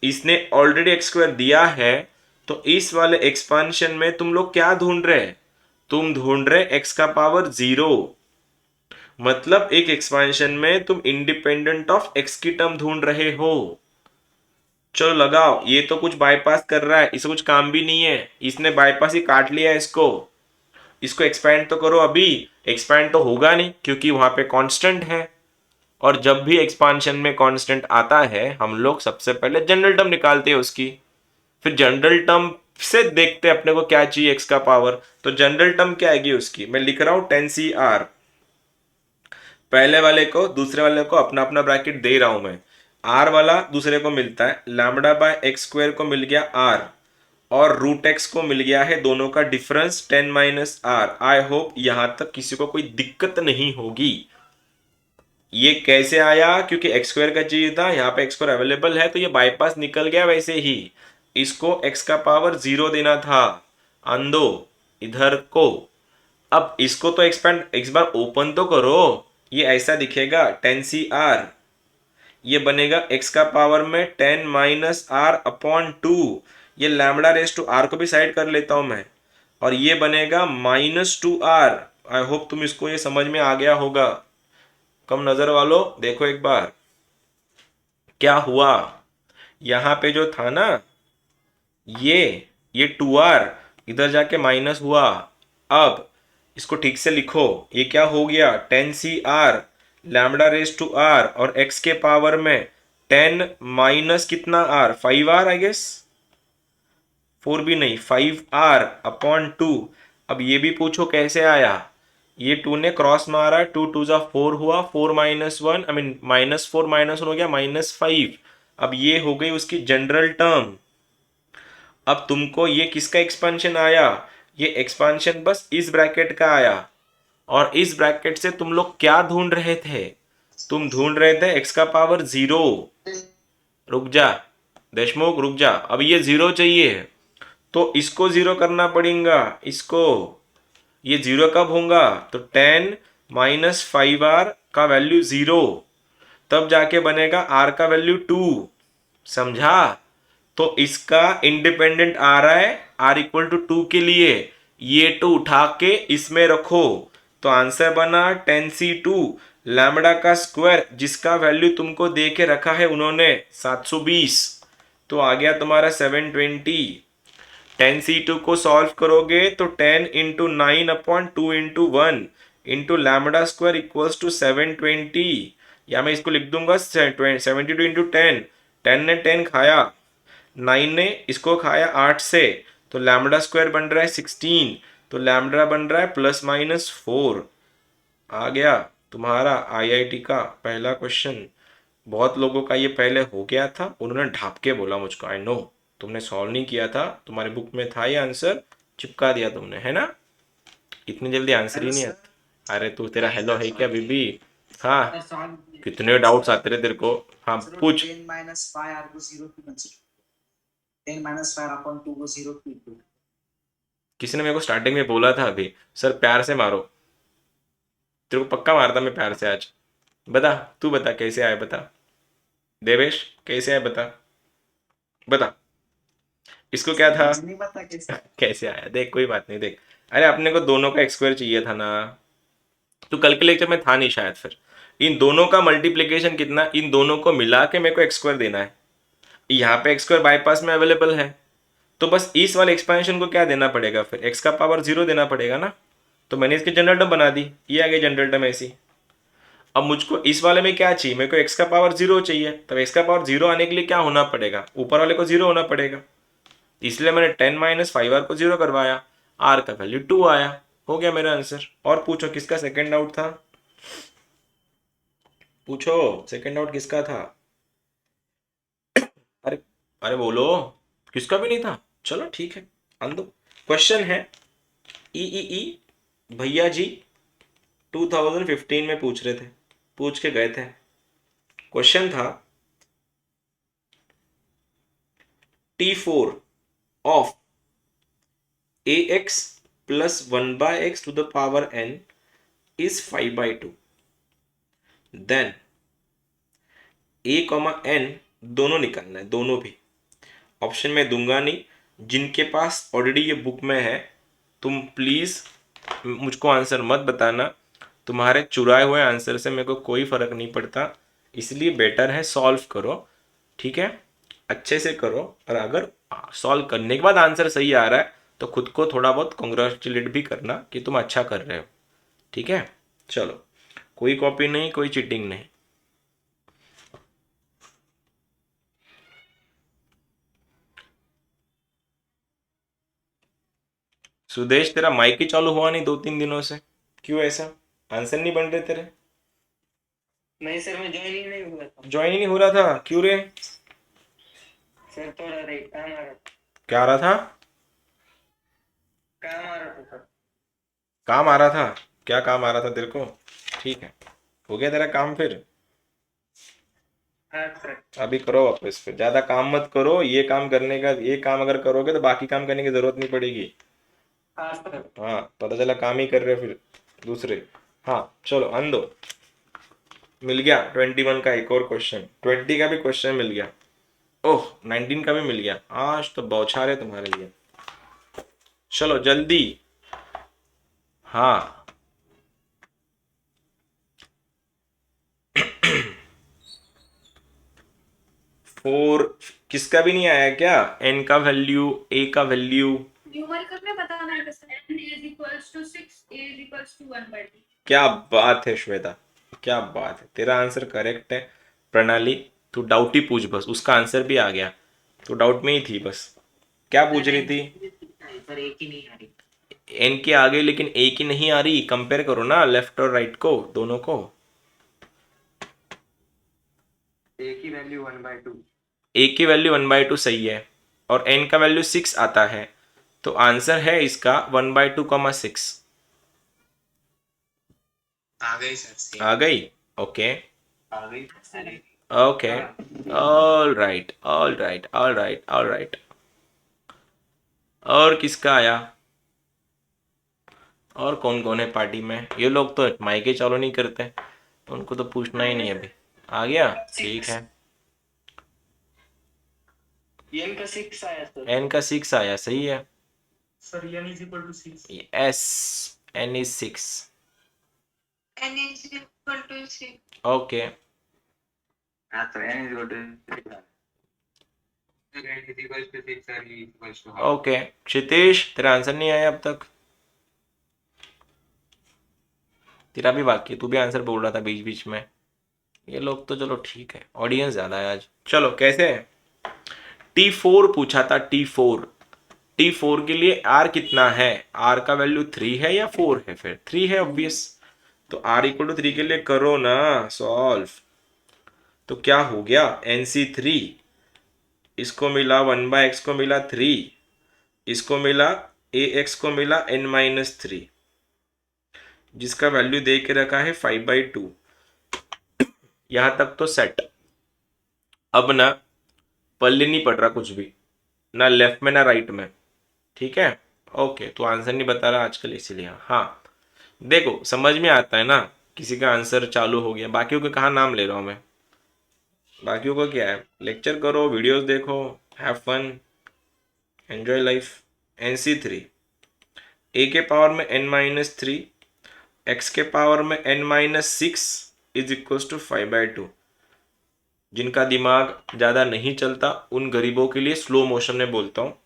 इसने ऑलरेडी एक्स स्क्वायर दिया है, तो इस वाले एक्सपांशन में तुम लोग क्या ढूंढ रहे, तुम ढूंढ रहे एक्स का पावर 0। मतलब एक एक्सपांशन में तुम इंडिपेंडेंट ऑफ एक्स की टर्म ढूंढ रहे हो। चलो लगाओ, ये तो कुछ बाईपास कर रहा है, इसे कुछ काम भी नहीं है, इसने बाईपास ही काट लिया है इसको। इसको एक्सपैंड तो करो, अभी एक्सपैंड तो होगा नहीं क्योंकि वहां पे कांस्टेंट है, और जब भी एक्सपांशन में कांस्टेंट आता है हम लोग सबसे पहले जनरल टर्म निकालते हैं उसकी, फिर जनरल टर्म से देखते हैं अपने को क्या चाहिए एक्स का पावर। तो जनरल टर्म क्या आएगी उसकी, मैं लिख रहा हूं 10CR, पहले वाले को दूसरे वाले को अपना अपना ब्रैकेट दे रहा हूं मैं। आर वाला दूसरे को मिलता है, लैम्बडा बाय एक्स स्क्वायर को मिल गया आर, और रूट एक्स को मिल गया है दोनों का डिफरेंस 10 - R। आई होप यहां तक किसी को कोई दिक्कत नहीं होगी। ये कैसे आया, क्योंकि एक्स स्क्वायर का चाहिए था, यहाँ पे एक्स स्क्वायर अवेलेबल है तो ये बाईपास निकल गया। वैसे ही इसको एक्स का पावर 0 देना था, अंदो इधर को। अब इसको तो एक्सपेंड एक बार ओपन तो करो, ये ऐसा दिखेगा 10CR, ये बनेगा x का पावर में 10 - R/2, ये लैम्बडा रेज टू r को भी साइड कर लेता हूं मैं, और ये बनेगा -2R। आई होप तुम इसको ये समझ में आ गया होगा। कम नजर वालों देखो एक बार क्या हुआ, यहां पे जो था ना ये 2R इधर जाके माइनस हुआ। अब इसको ठीक से लिखो, ये क्या हो गया 10CR lambda raise to R, और x के पावर में 10 माइनस कितना R, 5R आई गेस, 4 भी नहीं 5R/2। अब ये भी पूछो कैसे आया, ये 2 ने क्रॉस मारा, 2 2 जा 4 हुआ, 4 - 1 आई मीन -4 - 1 हो गया -5। अब ये हो गई उसकी जनरल टर्म। अब तुमको ये किसका एक्सपेंशन आया, ये एक्सपेंशन बस इस ब्रैकेट का आया, और इस ब्रैकेट से तुम लोग क्या ढूंढ रहे थे, तुम ढूंढ रहे थे एक्स का पावर 0। रुक जा देशमुख रुक जा, अब ये 0 चाहिए तो इसको 0 करना पड़ेगा, इसको ये 0 कब होगा, तो 10 - 5R का वैल्यू 0, तब जाके बनेगा R का वैल्यू 2। समझा, तो इसका इंडिपेंडेंट आ रहा है R = 2 के लिए, ये 2 उठा के इसमें रखो, तो आंसर बना 10C2 लैम्बडा का स्क्वायर, जिसका वैल्यू तुमको दे के रखा है उन्होंने 720, तो आ गया तुम्हारा 720। 10C2 को सॉल्व करोगे तो 10 × 9/2 × 1 into lambda square equals to 720, या मैं इसको लिख दूंगा 72 × 10, 10 ने 10 खाया, 9 ने इसको खाया 8 से, तो लैम्बडा स्क्वायर बन रहा है 16, तो लैम्बडा बन रहा है +-4। आ गया तुम्हारा आईआईटी का पहला क्वेश्चन। बहुत लोगों का ये पहले हो गया था, उन्होंने ढाप के बोला मुझको, आई नो तुमने सॉल्व नहीं किया था, तुम्हारे बुक में था ये आंसर, चिपका दिया तुमने, है ना? इतनी जल्दी आंसर ही हेलो नहीं सर। आता। अरे तू, तेरा हेलो है क्या बीबी? हाँ, सर सॉल्व कितने डाउट्स आते रहे तेरे को। हाँ सर पूछ। 10 minus 5 r को 0 to consider 10 minus 5 upon 2 को 0 to 2 किसी ने मेरे को स्टार्टिंग में बोला था अभी, सर प्यार से मारो। तेरे को पक्का मारता मैं प्यार से आज। बता, तू बता कैसे आए, बता देवेश, कैसे आए बता, बता। इसको क्या था? मुझे नहीं पता कैसे। कैसे आया देख, कोई बात नहीं, देख। अरे अपने को दोनों का एक्स स्क्वायर चाहिए था ना, तो कल के लेक्चर में था नहीं शायद। फिर इन दोनों का मल्टीप्लीकेशन कितना, इन दोनों को मिला के मेरे को एक्स स्क्वायर देना है। यहाँ पे एक्स स्क्वायर बाईपास में अवेलेबल है, तो बस इस वाले एक्सपेंशन को क्या देना पड़ेगा, फिर एक्स का पावर 0 देना पड़ेगा ना। तो मैंने इसकी जनरल टर्म बना दी, ये आ गई जनरल टर्म ऐसी। अब मुझको इस वाले में क्या चाहिए, मेरे को एक्स का पावर 0 चाहिए, तब एक्स का पावर 0 आने के लिए क्या होना पड़ेगा, ऊपर वाले को 0 होना पड़ेगा। इसलिए मैंने 10 माइनस 5r को 0 करवाया, r का वैल्यू 2 आया, हो गया मेरा आंसर। और पूछो किसका सेकंड डाउट था, पूछो सेकंड डाउट किसका था? अरे अरे बोलो, किसका भी नहीं था? चलो ठीक है, आन दो। क्वेश्चन है ई भैया जी 2015 में पूछ रहे थे, पूछ के गए थे। क्वेश्चन था T4 of ax plus 1 by x to the power n is 5/2, then a, n दोनों निकालना है, दोनों भी। ऑप्शन में दूंगा नहीं, जिनके पास ऑलरेडी ये बुक में है तुम प्लीज़ मुझको आंसर मत बताना, तुम्हारे चुराए हुए आंसर से मेरे को कोई फ़र्क नहीं पड़ता, इसलिए बेटर है सॉल्व करो, ठीक है? अच्छे से करो, और अगर सॉल्व करने के बाद आंसर सही आ रहा है तो खुद को थोड़ा बहुत कॉन्ग्रेचुलेट भी करना कि तुम अच्छा कर रहे हो, ठीक है? चलो, कोई कॉपी नहीं, कोई चीटिंग नहीं। सुदेश, तेरा माइक ही चालू हुआ नहीं 2-3 दिनों से, क्यों ऐसा? आंसर नहीं बन रहे तेरे? नहीं सर, मैं ज्वाइन ही नहीं हुआ था ज्वाइन ही नहीं हो रहा था, क्यों रे? सर, थोड़ा रे काम आ रहा था। क्या आ रहा था? काम आ रहा था सर। काम आ रहा था? क्या काम आ रहा था तेरे को? ठीक है, हो गया तेरा काम फिर? हाँ सर। अभी करो वापस, फिर ज्यादा काम मत करो, ये काम करने का, ये काम अगर करोगे तो बाकी काम करने की जरूरत नहीं पड़ेगी। हाँ सर। हाँ, पता चला काम ही कर रहे हो फिर दूसरे। हाँ चलो, आन दो। मिल गया 21 का एक और क्वेश्चन, 20 का भी क्वेश्चन मिल गया, ओह 19 का भी मिल गया। आज तो बौछार है तुम्हारे लिए, चलो जल्दी। हाँ फोर किसका भी नहीं आया क्या? एन का वैल्यू, ए का वैल्यू, न्यूमेरिकल में बताना है कैसे? n is equals to 6, a is equals to 1/2. क्या बात है श्वेता, क्या बात है, तेरा आंसर करेक्ट है। प्रणाली, तू डाउट ही पूछ बस, उसका आंसर भी आ गया, तो डाउट में ही थी बस। क्या पूछ रही थी? पर एक ही नहीं आ रही। एन की आ गई लेकिन ए की नहीं आ रही, कंपेयर करो ना लेफ्ट और राइट को, दोनों को। a की वैल्यू 1/2, ए की वैल्यू 1/2 सही है, और एन का वैल्यू 6 आता है, तो आंसर है इसका 1/2, 6 आ गई सर। आ गई। ओके आ गई। Okay, all right all right all right all right. और किसका आया? और कौन कौन है पार्टी में? ये लोग तो माइके चालू नहीं करते, उनको तो पूछना ही नहीं अभी। आ गया, ठीक है। n का 6 आया सर। एन का 6 आया, सही है। Sir n is equal to 6। Yes, n is 6। n is equal to 6. Okay, हाँ तो n is equal to 6 है। n is equals to 6 और e equals to half. Okay. Kshitesh, तेरा आंसर नहीं आया अब तक? तेरा भी बाकी, तू भी आंसर बोल रहा था बीच बीच में। ये लोग तो चलो ठीक है, ऑडियंस ज्यादा है आज। चलो कैसे है? T4 पूछा था, T4। T4 के लिए R कितना है? R का वैल्यू 3 है या 4 है? फिर 3 है ऑब्वियस, तो R इक्वल टू 3 के लिए करो ना सॉल्व। तो क्या हो गया? NC3 इसको मिला 1/x को मिला 3, इसको मिला ax को मिला n-3, जिसका वैल्यू दे के रखा है 5/2। यहां तक तो सेट। अब ना पल्ले नहीं पड़ रहा कुछ भी, ना लेफ्ट में ना राइट में, ठीक है। ओके, तो आंसर नहीं बता रहा आजकल इसीलिए। हाँ देखो समझ में आता है ना, किसी का आंसर चालू हो गया, बाकियों के कहाँ नाम ले रहा हूँ मैं, बाकियों का क्या है, लेक्चर करो, वीडियोस देखो, have fun, enjoy life. NC3 a के पावर में n-3, x के पावर में n-6 इज इक्वल टू 5/2। जिनका दिमाग ज़्यादा नहीं चलता उन गरीबों के लिए स्लो मोशन में बोलता हूँ।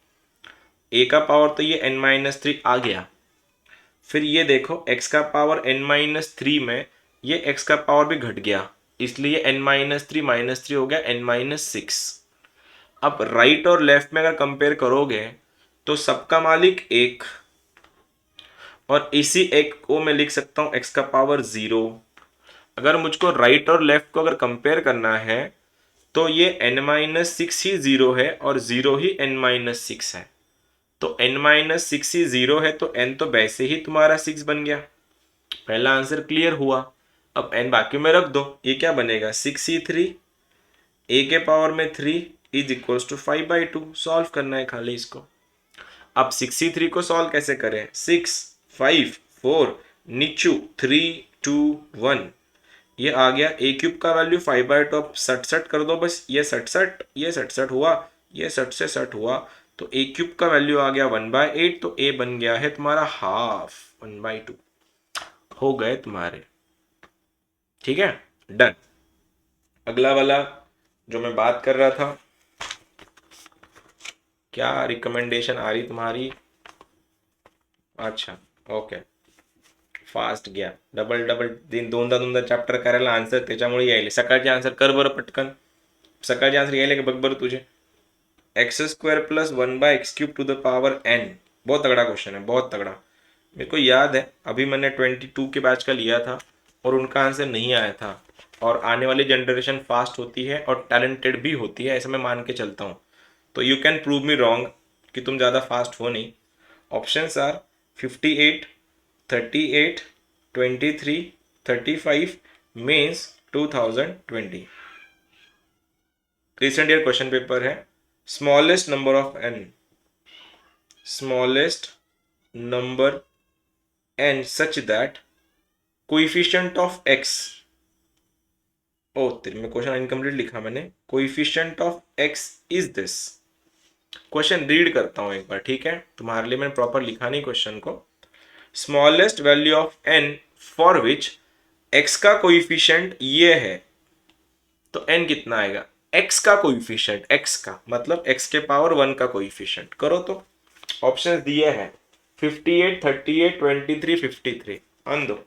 a का पावर तो ये n-3 आ गया, फिर ये देखो x का पावर n-3 में ये x का पावर भी घट गया, इसलिए n-3 -3 हो गया n-6। अब राइट और लेफ्ट में अगर कंपेयर करोगे तो सबका मालिक एक, और इसी एक को मैं लिख सकता हूँ x का पावर 0। अगर मुझको राइट और लेफ्ट को अगर कंपेयर करना है तो ये n-6 ही 0 है और 0 ही n-6 है, तो n-6 ही 0 है तो n तो वैसे ही तुम्हारा 6 बन गया। पहला आंसर क्लियर हुआ। अब n बाकी में रख दो, ये क्या बनेगा 6c3, a के पावर में 3 इज इक्वल टू 5/2। सॉल्व करना है खाली इसको। अब 6c3 को सॉल्व कैसे करें, 6 5 4 नीचू 3 2 1, ये आ गया a क्यूब का वैल्यू 5/2। अब 67 कर दो बस, ये 67 ये 67 हुआ, ये 60 से 60 हुआ, तो a क्यूब का वैल्यू आ गया 1/8, तो a बन गया है तुम्हारा हाफ 1/2। हो गए तुम्हारे, ठीक है, डन। अगला वाला जो मैं बात कर रहा था, क्या रिकमेंडेशन आ रही तुम्हारी, अच्छा ओके, फास्ट गया, डबल डबल दिन दोनदा दोनदा चॅप्टर करायला आन्सर त्याच्यामुळे यायले। सकाळचे आन्सर कर बरं पटकन, सकाळचे आन्सर यायले का बघ बरं तुझे। x² + 1/x³ to the power n, बहुत तगड़ा क्वेश्चन है, बहुत तगड़ा। मेरे को याद है अभी मैंने 22 के बैच का लिया था और उनका आंसर नहीं आया था, और आने वाली जनरेशन फास्ट होती है और टैलेंटेड भी होती है, ऐसा मैं मान के चलता हूँ। तो you can prove me wrong कि तुम ज़्यादा फास्ट हो नहीं। Options are 58 38 23 35 mains 2020। Recent year question paper है। Smallest number of n, smallest number n such that coefficient of x, ओ तेरे में क्वेश्चन इनकम्प्लीट लिखा मैंने, coefficient of x is this। Question read करता हूं एक बार, ठीक है, तुम्हारे लिए मैंने प्रॉपर लिखा नहीं क्वेश्चन को। Smallest value of n for which x का कोइफिशिएंट ये है, तो n कितना आएगा, x का कोइफिशिएंट, x का मतलब x के पावर 1 का कोइफिशिएंट। करो तो ऑप्शंस दिए हैं 58 38 23 53, आन दो।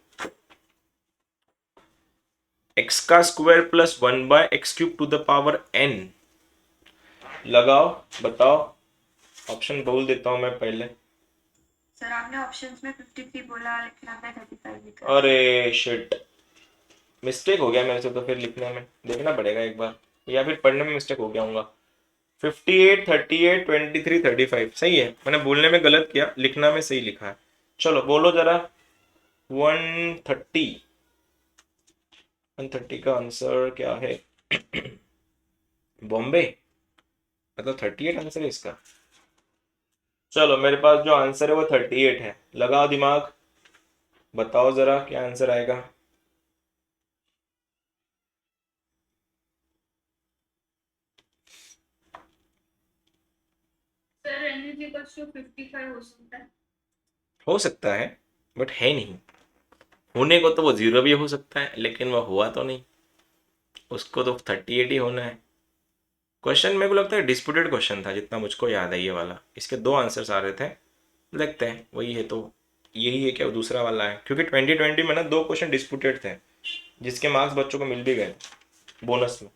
x का square plus 1/x³ to the power n, लगाओ बताओ। ऑप्शन बोल देता हूं मैं पहले। सर आपने ऑप्शंस में 53 बोला लेकिन आपने 35 लिखा। अरे शिट, मिस्टेक हो गया मेरे से, तो फिर लिखने में देखना पड़ेगा एक बार, या फिर पढ़ने में मिस्टेक हो गया होगा। 58 38 23 35 सही है, मैंने बोलने में गलत किया, लिखना में सही लिखा है। चलो बोलो जरा 130, 130 का आंसर क्या है बॉम्बे, मतलब 38 आंसर है इसका। चलो मेरे पास जो आंसर है वो 38 है, लगाओ दिमाग, बताओ जरा क्या आंसर आएगा। Sir n is equals to 55 हो हो सकता है। सकता है बट है नहीं, होने को तो वो 0 भी हो सकता है लेकिन वो हुआ तो नहीं, उसको तो 38 ही होना है। क्वेश्चन मेरे को लगता है डिस्प्यूटेड क्वेश्चन था जितना मुझको याद है ये वाला, इसके 2 आंसर्स आ रहे थे, लगते हैं वही है, तो यही है क्या वो दूसरा वाला है, क्योंकि 2020 में ना 2 क्वेश्चन डिस्प्यूटेड थे जिसके मार्क्स बच्चों को मिल भी गए बोनस में।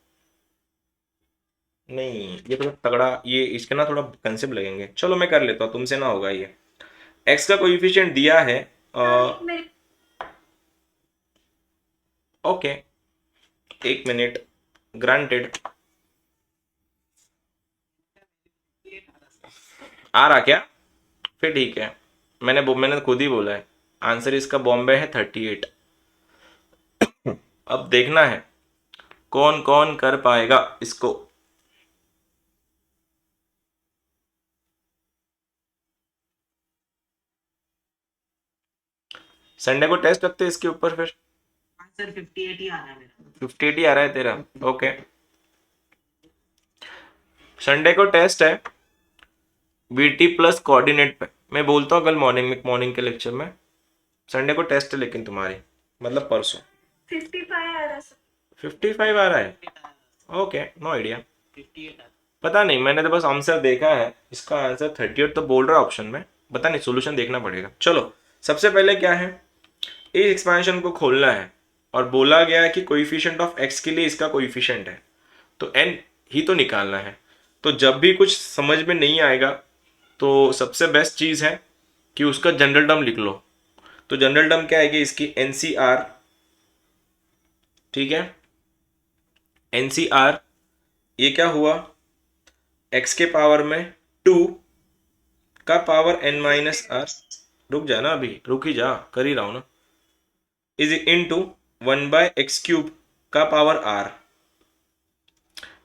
नहीं ये थोड़ा तगड़ा, ये इसके ना थोड़ा कंसेप्ट लगेंगे। चलो मैं कर लेता हूँ, तुमसे ना होगा ये। एक्स का कोएफिशिएंट दिया है ओके, 1 मिनट, ग्रांटेड। आ रहा क्या? फिर ठीक है, मैंने खुद ही बोला है आंसर इसका बॉम्बे है 38। अब देखना है कौन कौन कर पाएगा इसको। संडे को टेस्ट रखते हैं इसके ऊपर फिर। आंसर 58 ही आ रहा है मेरा। 58 ही आ रहा है तेरा, ओके। संडे को टेस्ट है बीटी प्लस कोऑर्डिनेट पे। मैं बोलता हूँ कल मॉर्निंग के लेक्चर में। संडे को टेस्ट है लेकिन तुम्हारी, मतलब परसों। 55 आ रहा सर। 55 आ रहा है, ओके, नो आइडिया, 58 पता नहीं। मैंने तो बस आंसर देखा है, इसका आंसर 38 तो बोल रहा है ऑप्शन में, पता नहीं, सोल्यूशन देखना पड़ेगा। चलो सबसे पहले क्या है, इस एक्सपेंशन को खोलना है और बोला गया है कि कोएफिशिएंट ऑफ एक्स के लिए इसका कोएफिशिएंट है, तो एन ही तो निकालना है। तो जब भी कुछ समझ में नहीं आएगा तो सबसे बेस्ट चीज़ है कि उसका जनरल टर्म लिख लो। तो जनरल टर्म क्या आएगी इसकी, NCR, ठीक है, NCR। ये क्या हुआ, x के पावर में 2 का पावर n माइनस आर, रुक जा ना, अभी रुक ही जा, कर ही रहा हूं ना, इज इनटू 1/x³ का पावर r।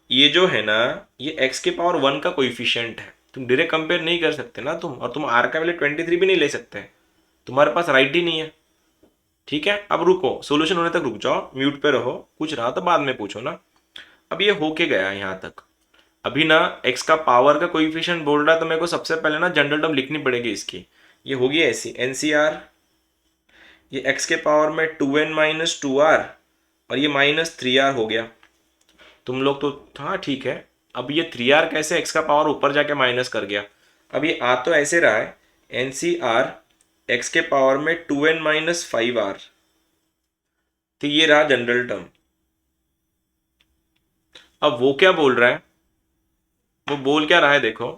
ये जो है ना, ये x के पावर 1 का कोएफिशिएंट है, तुम डायरेक्ट कंपेयर नहीं कर सकते ना तुम, और तुम r का वैल्यू 23 भी नहीं ले सकते, तुम्हारे पास राइट ही नहीं है, ठीक है। अब रुको, सॉल्यूशन होने तक रुक जाओ, म्यूट पे रहो, कुछ रहा तो बाद में पूछो ना। अब ये होके गया यहाँ तक, अभी ना x का पावर का कोएफिशिएंट बोल रहा है, तो मेरे को सबसे पहले ना जनरल टर्म लिखनी पड़ेगी इसकी। ये होगी ऐसी, NCR, ये x के पावर में 2n माइनस 2r और ये माइनस 3r हो गया। तुम लोग तो हाँ ठीक है, अब ये 3r कैसे x का पावर ऊपर जाके माइनस कर गया। अब ये आ तो ऐसे रहा है, NCR x के पावर में 2n माइनस 5r, तो ये रहा जनरल टर्म। अब वो क्या बोल रहा है, वो बोल क्या रहा है देखो,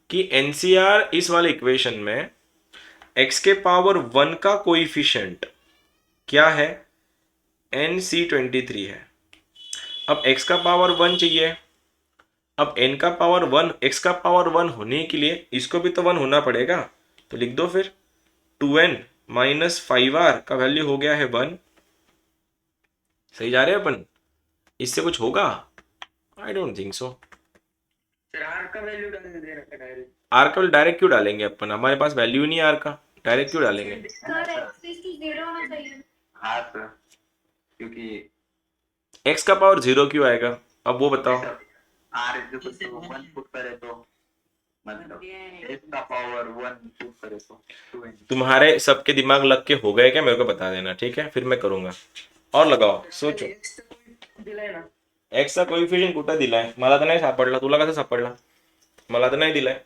कि NCR इस वाले इक्वेशन में x के पावर 1 का कोएफिशिएंट क्या है, NC23 है। अब x का पावर 1 चाहिए, अब n का पावर 1, x का पावर 1 होने के लिए इसको भी तो 1 होना पड़ेगा, तो लिख दो फिर 2n माइनस 5r का वैल्यू हो गया है 1। सही जा रहे हैं अपन, इससे कुछ होगा? I don't think so. Sir r का वैल्यू डाल दे रखा डायरेक्ट। आर का डायरेक्ट क्यों डालेंगे अपन, हमारे पास वैल्यू नहीं है आर का, डायरेक्ट क्यों डालेंगे? सर x0 होना चाहिए। हाँ सर, क्योंकि x का पावर 0 क्यों आएगा, अब वो बताओ। r is equal to 1 put करे तो, मतलब x का पावर 1 पुट करे तो 2n। तुम्हारे सबके दिमाग लग के हो गए क्या, मेरे को बता देना, ठीक है, फिर मैं करूंगा। और लगाओ, सोचो। दिलाय ना x चा कोएफिशिएंट कुठं दिलाय, मला तर नाही सापडला, तुला कसं सापडला? मला तर नाही दिलाय।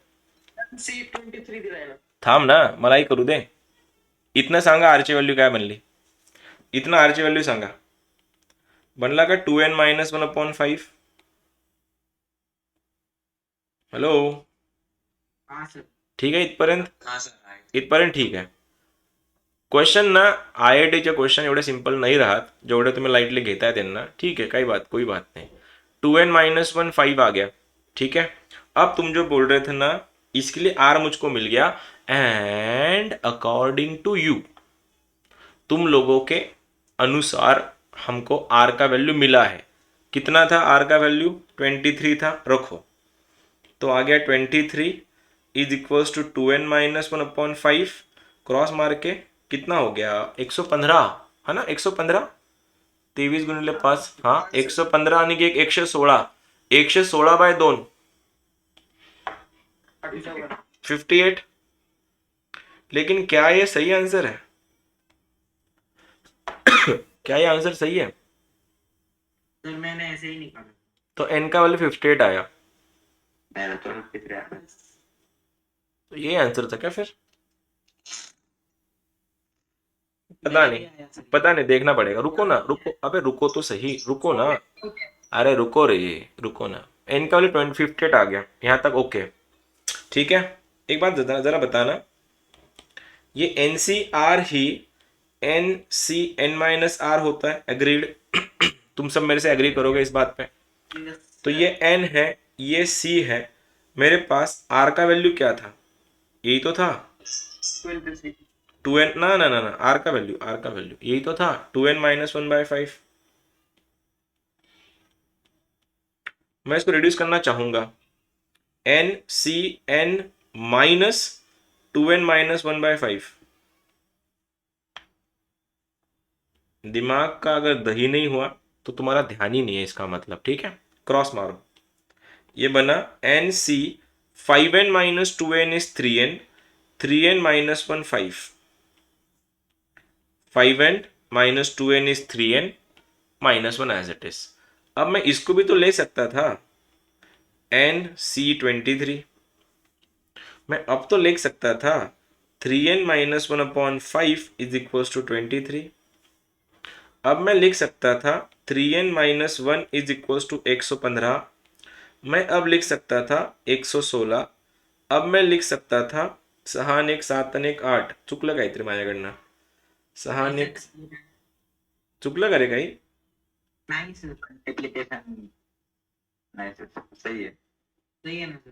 C23 दिलाय ना। थांब ना, मलाही करू दे। इथनं सांगा आरची व्हॅल्यू काय बनली, इथनं आरची व्हॅल्यू सांगा, बनला का 2n माइनस 1/5? हॅलो, हाँ सर। ठीक आहे इथपर्यंत? हाँ सर आहे. इथपर्यंत ठीक आहे। क्वेश्चन ना IITचे क्वेश्चन एवढे सिंपल नाही राहत जेवढे तुम्ही लाइटली घेताय त्यांना, ठीक है, कोई बात नहीं। 2n माइनस 1 5 आ गया, ठीक है। अब तुम जो बोल रहे थे ना, इसके लिए r मुझको मिल गया, एंड अकॉर्डिंग टू यू, तुम लोगों के अनुसार हमको r का वैल्यू मिला है। कितना था r का वैल्यू? 23 था, रखो, तो आ गया 23 is equals to 2n minus 1/5, cross मार के कितना हो गया, 115 है ना, 115, 23 गुणिले 5, हाँ 115 आणि एक 116, 116/2 58। लेकिन क्या ये सही आंसर है? क्या ये आंसर सही है? सर मैंने ऐसे ही निकाला। तो n का वैल्यू 58 आया, मैंने तो 53 आया। तो ये आंसर था क्या फिर? पता नहीं, देखना पड़ेगा। रुको ना, रुको, अबे रुको तो सही, रुको ना, अरे रुको रे, रुको ना। n का वैल्यू 58 आ गया, यहाँ तक ओके, ठीक है। एक बात जरा बताना, ये NCR ही NCn-r होता है, एग्रीड? तुम सब मेरे से एग्री करोगे इस बात पे? तो ये n है, ये c है, मेरे पास आर का वैल्यू क्या था, यही तो था 23. 2n, ना ना ना ना, आर का वैल्यू यही तो था 2n माइनस 1/5। मैं इसको रिड्यूस करना चाहूंगा, n c n minus 2n minus 1/5। दिमाग का अगर दही नहीं हुआ तो तुम्हारा ध्यान ही नहीं है, इसका मतलब, ठीक है। क्रॉस मारो, ये बना n c 5n minus 2n is 3n, 3n minus 1 5, 5n minus 2n is 3n minus 1 as it is. अब मैं इसको भी तो ले सकता था, एन सी 23, मैं अब तो लिख सकता था 3n minus 1/5 is equal to 23। अब मैं लिख सकता था 3n minus 1 is equal to 115। मैं अब लिख सकता था 116। अब मैं लिख सकता था 6 1 7 1 8, चुकलं काहीतरी माझ्याकडनं, 6 1 चुकलं का रे काही? नाही सर, मल्टीप्लिकेशन नाही सर, सही है. सही है ना सर.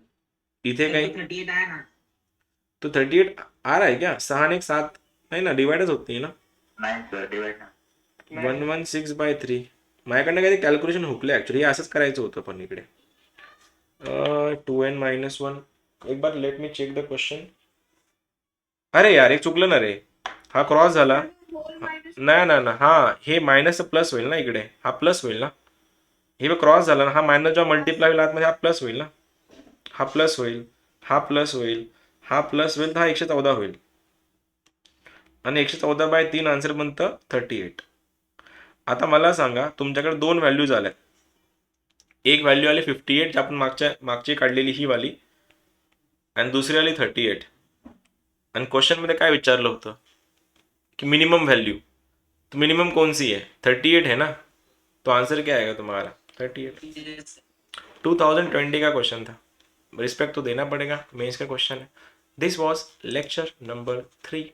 इथे काही 38 आहे ना. तो 38 आ रहा है क्या? 6 1 7 नाही ना, डिवाइडच होत नाही ना. नाही सर, डिवाइड 116/3 माझ्याकडनं काही कॅल्क्युलेशन हुकलं ॲक्च्युली, हे असंच करायचं होतं पण इकडे 2n माइनस 1। एक बार let me check the question. अरे यार एक चुकलं ना रे, हा क्रॉस झाला, नाही ना ना, हा हे मायनस प्लस होईल ना, इकडे हा प्लस होईल ना, हे क्रॉस झाला ना, हा मायनस जेव्हा मल्टिप्लाय होईल आतमध्ये हा प्लस होईल ना, हा प्लस होईल, हा प्लस होईल, हा प्लस होईल, तर हा 114 होईल, आणि 114/3 आन्सर बनतं 38। आता मला सांगा, तुमच्याकडे दोन व्हॅल्यूज आल्या, एक व्हॅल्यू आली 58 जी आपण मागची काढलेली ही वाली, आणि दुसरी आली 38, आणि क्वेश्चनमध्ये काय विचारलं होतं कि मिनिमम वैल्यू, तो मिनिमम कौन सी है, 38 है ना, तो आंसर क्या आएगा तुम्हारा 38। 2020 का क्वेश्चन था, रिस्पेक्ट तो देना पड़ेगा, मेंस का क्वेश्चन है। This was lecture number 3।